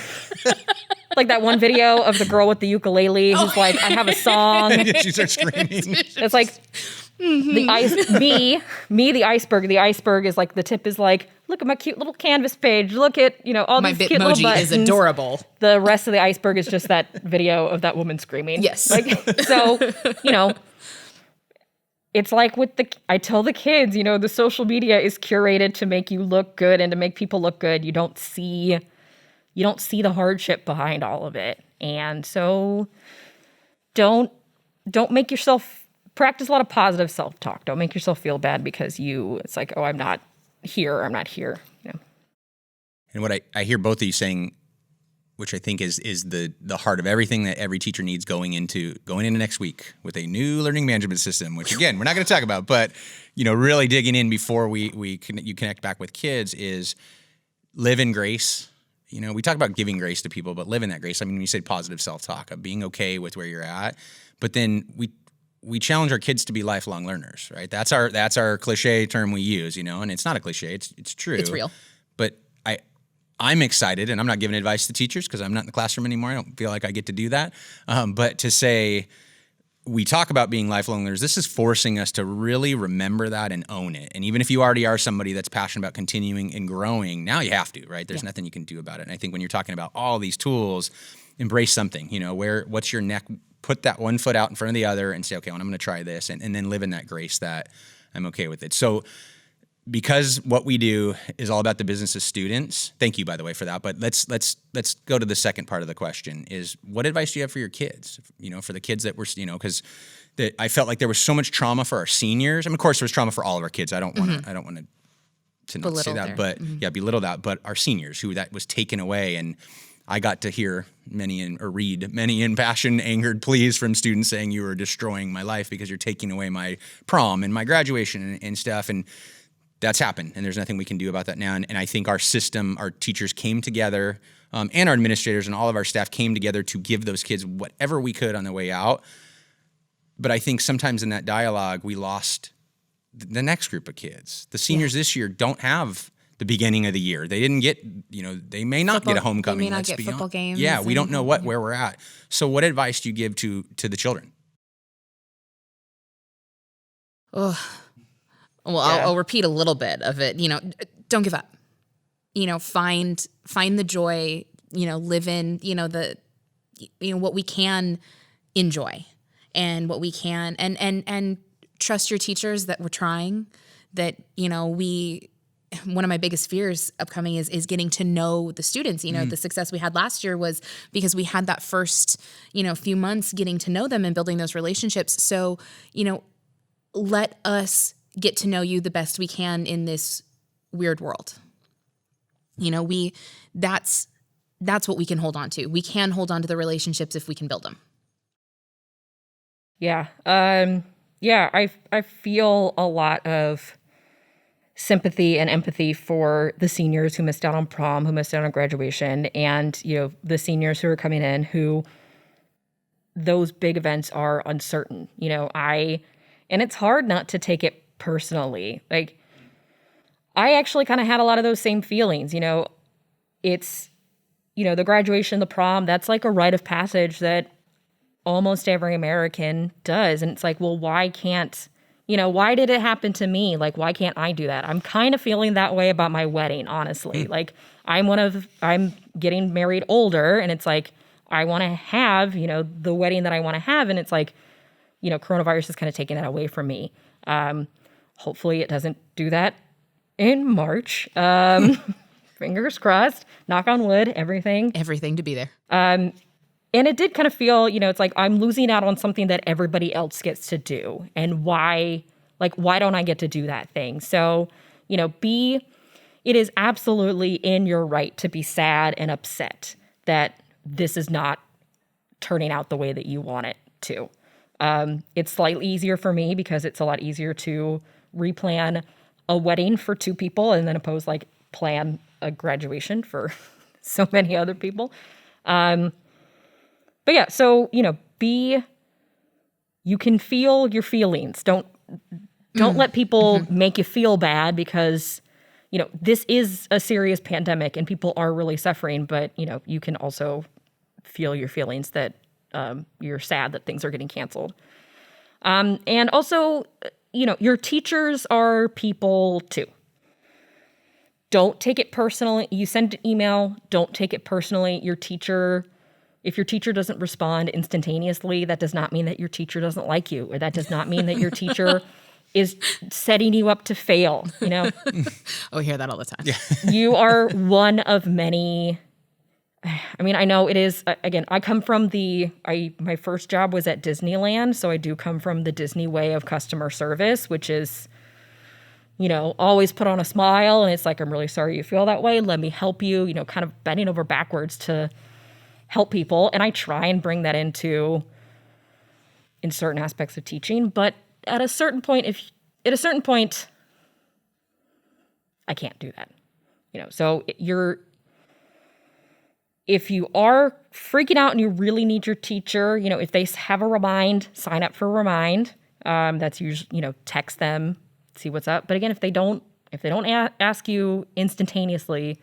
Like that one video of the girl with the ukulele who's like, I have a song. She starts screaming. It's like, the iceberg. The iceberg is like the tip is like, look at my cute little canvas page. Look at all my these cute little buttons. My Bitmoji is adorable. The rest of the iceberg is just that video of that woman screaming. Yes. Like so, it's like I tell the kids, the social media is curated to make you look good and to make people look good. You don't see the hardship behind all of it, and so don't make yourself. Practice a lot of positive self-talk. Don't make yourself feel bad because it's like, oh, I'm not here. And what I hear both of you saying, which I think is the heart of everything that every teacher needs going into next week with a new learning management system, which again, we're not going to talk about, but really digging in before you connect back with kids is live in grace. We talk about giving grace to people, but live in that grace. I mean, we say positive self-talk of being okay with where you're at, but then we challenge our kids to be lifelong learners, right? That's our cliche term we use, and it's not a cliche. It's true. It's real. But I'm excited, and I'm not giving advice to teachers because I'm not in the classroom anymore. I don't feel like I get to do that. But to say we talk about being lifelong learners, this is forcing us to really remember that and own it. And even if you already are somebody that's passionate about continuing and growing, now you have to, right? There's nothing you can do about it. And I think when you're talking about all these tools, embrace something, what's your neck, put that one foot out in front of the other and say, okay, well, I'm going to try this and then live in that grace that I'm okay with it. So because what we do is all about the business of students, thank you, by the way, for that. But let's go to the second part of the question is what advice do you have for your kids? For the kids that were, because I felt like there was so much trauma for our seniors. I mean, of course, there was trauma for all of our kids. I don't want to not say that, but belittle that. But our seniors who that was taken away, and I got to hear read many impassioned, angered pleas from students saying you were destroying my life because you're taking away my prom and my graduation and stuff. And that's happened, and there's nothing we can do about that now. And I think our system, our teachers came together, and our administrators and all of our staff came together to give those kids whatever we could on the way out. But I think sometimes in that dialogue, we lost the next group of kids. The seniors this year don't have the beginning of the year. They didn't get, they may not get a homecoming. They may not get football games. Yeah, we don't know where we're at. So what advice do you give to the children? Oh, well, I'll repeat a little bit of it. Don't give up. Find the joy. Live in what we can enjoy, and what we can, and trust your teachers that we're trying. That one of my biggest fears upcoming is getting to know the students. You know, the success we had last year was because we had that first, few months getting to know them and building those relationships. So, let us get to know you the best we can in this weird world. That's what we can hold on to. We can hold on to the relationships if we can build them. Yeah. I feel a lot of sympathy and empathy for the seniors who missed out on prom, who missed out on graduation, and, the seniors who are coming in who those big events are uncertain. And it's hard not to take it personally. Like, I actually kind of had a lot of those same feelings. It's, the graduation, the prom, that's like a rite of passage that almost every American does. And it's like, well, why did it happen to me? Like, why can't I do that? I'm kind of feeling that way about my wedding, honestly. Like, I'm getting married older, and it's like, I want to have, the wedding that I want to have. And it's like, coronavirus is kind of taking that away from me. Hopefully it doesn't do that in March. Fingers crossed, knock on wood, everything To be there. And it did kind of feel, it's like I'm losing out on something that everybody else gets to do. And why don't I get to do that thing? So, it is absolutely in your right to be sad and upset that this is not turning out the way that you want it to. It's slightly easier for me because it's a lot easier to replan a wedding for 2 people and then plan a graduation for so many other people. But yeah, so, you can feel your feelings. Don't let people make you feel bad because, this is a serious pandemic and people are really suffering, but, you can also feel your feelings that you're sad that things are getting canceled. And also, your teachers are people too. Don't take it personally. You send an email, don't take it personally. If your teacher doesn't respond instantaneously, that does not mean that your teacher doesn't like you, or that does not mean that your teacher is setting you up to fail, Oh, I hear that all the time. Yeah. You are one of many. I mean, I know it is, again, I come from my first job was at Disneyland, so I do come from the Disney way of customer service, which is, always put on a smile, and it's like, I'm really sorry you feel that way. Let me help you, kind of bending over backwards to help people. And I try and bring that in certain aspects of teaching. But at a certain point, I can't do that. So if you are freaking out and you really need your teacher, if they have a remind, sign up for a remind. That's usually, text them, see what's up. But again, if they don't ask you instantaneously,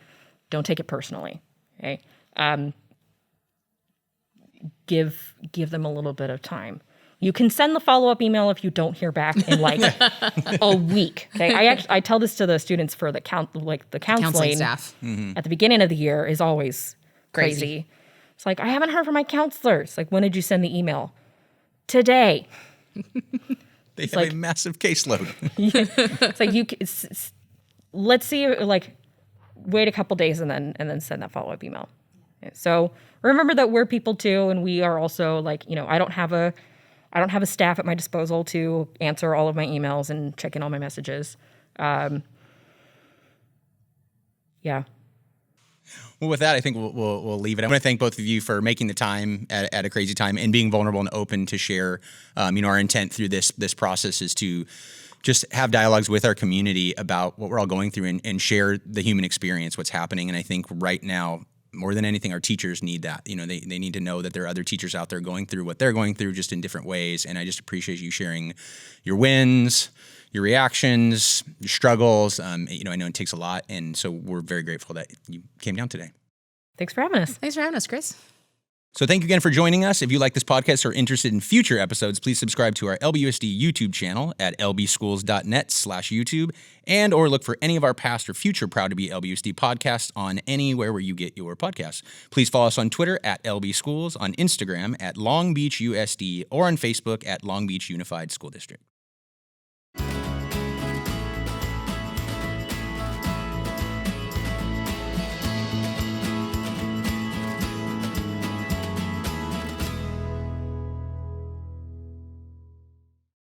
don't take it personally. Okay. Give them a little bit of time. You can send the follow-up email if you don't hear back in a week. Okay, I tell this to the students for the counseling staff. At the beginning of the year is always crazy. It's like, I haven't heard from my counselors. Like, when did you send the email? Today. They have a massive caseload. It's like let's see, wait a couple days and then send that follow-up email. So remember that we're people too, and we are also I don't have a staff at my disposal to answer all of my emails and check in all my messages. Yeah. Well, with that, I think we'll leave it. I want to thank both of you for making the time at a crazy time and being vulnerable and open to share. Our intent through this process is to just have dialogues with our community about what we're all going through and share the human experience, what's happening. And I think right now, more than anything, our teachers need that. They need to know that there are other teachers out there going through what they're going through, just in different ways. And I just appreciate you sharing your wins, your reactions, your struggles. I know it takes a lot. And so we're very grateful that you came down today. Thanks for having us. Thanks for having us, Chris. So thank you again for joining us. If you like this podcast or are interested in future episodes, please subscribe to our LBUSD YouTube channel at lbschools.net/YouTube or look for any of our past or future Proud to be LBUSD podcasts on anywhere where you get your podcasts. Please follow us on Twitter at LBschools, on Instagram at Long Beach USD, or on Facebook at Long Beach Unified School District.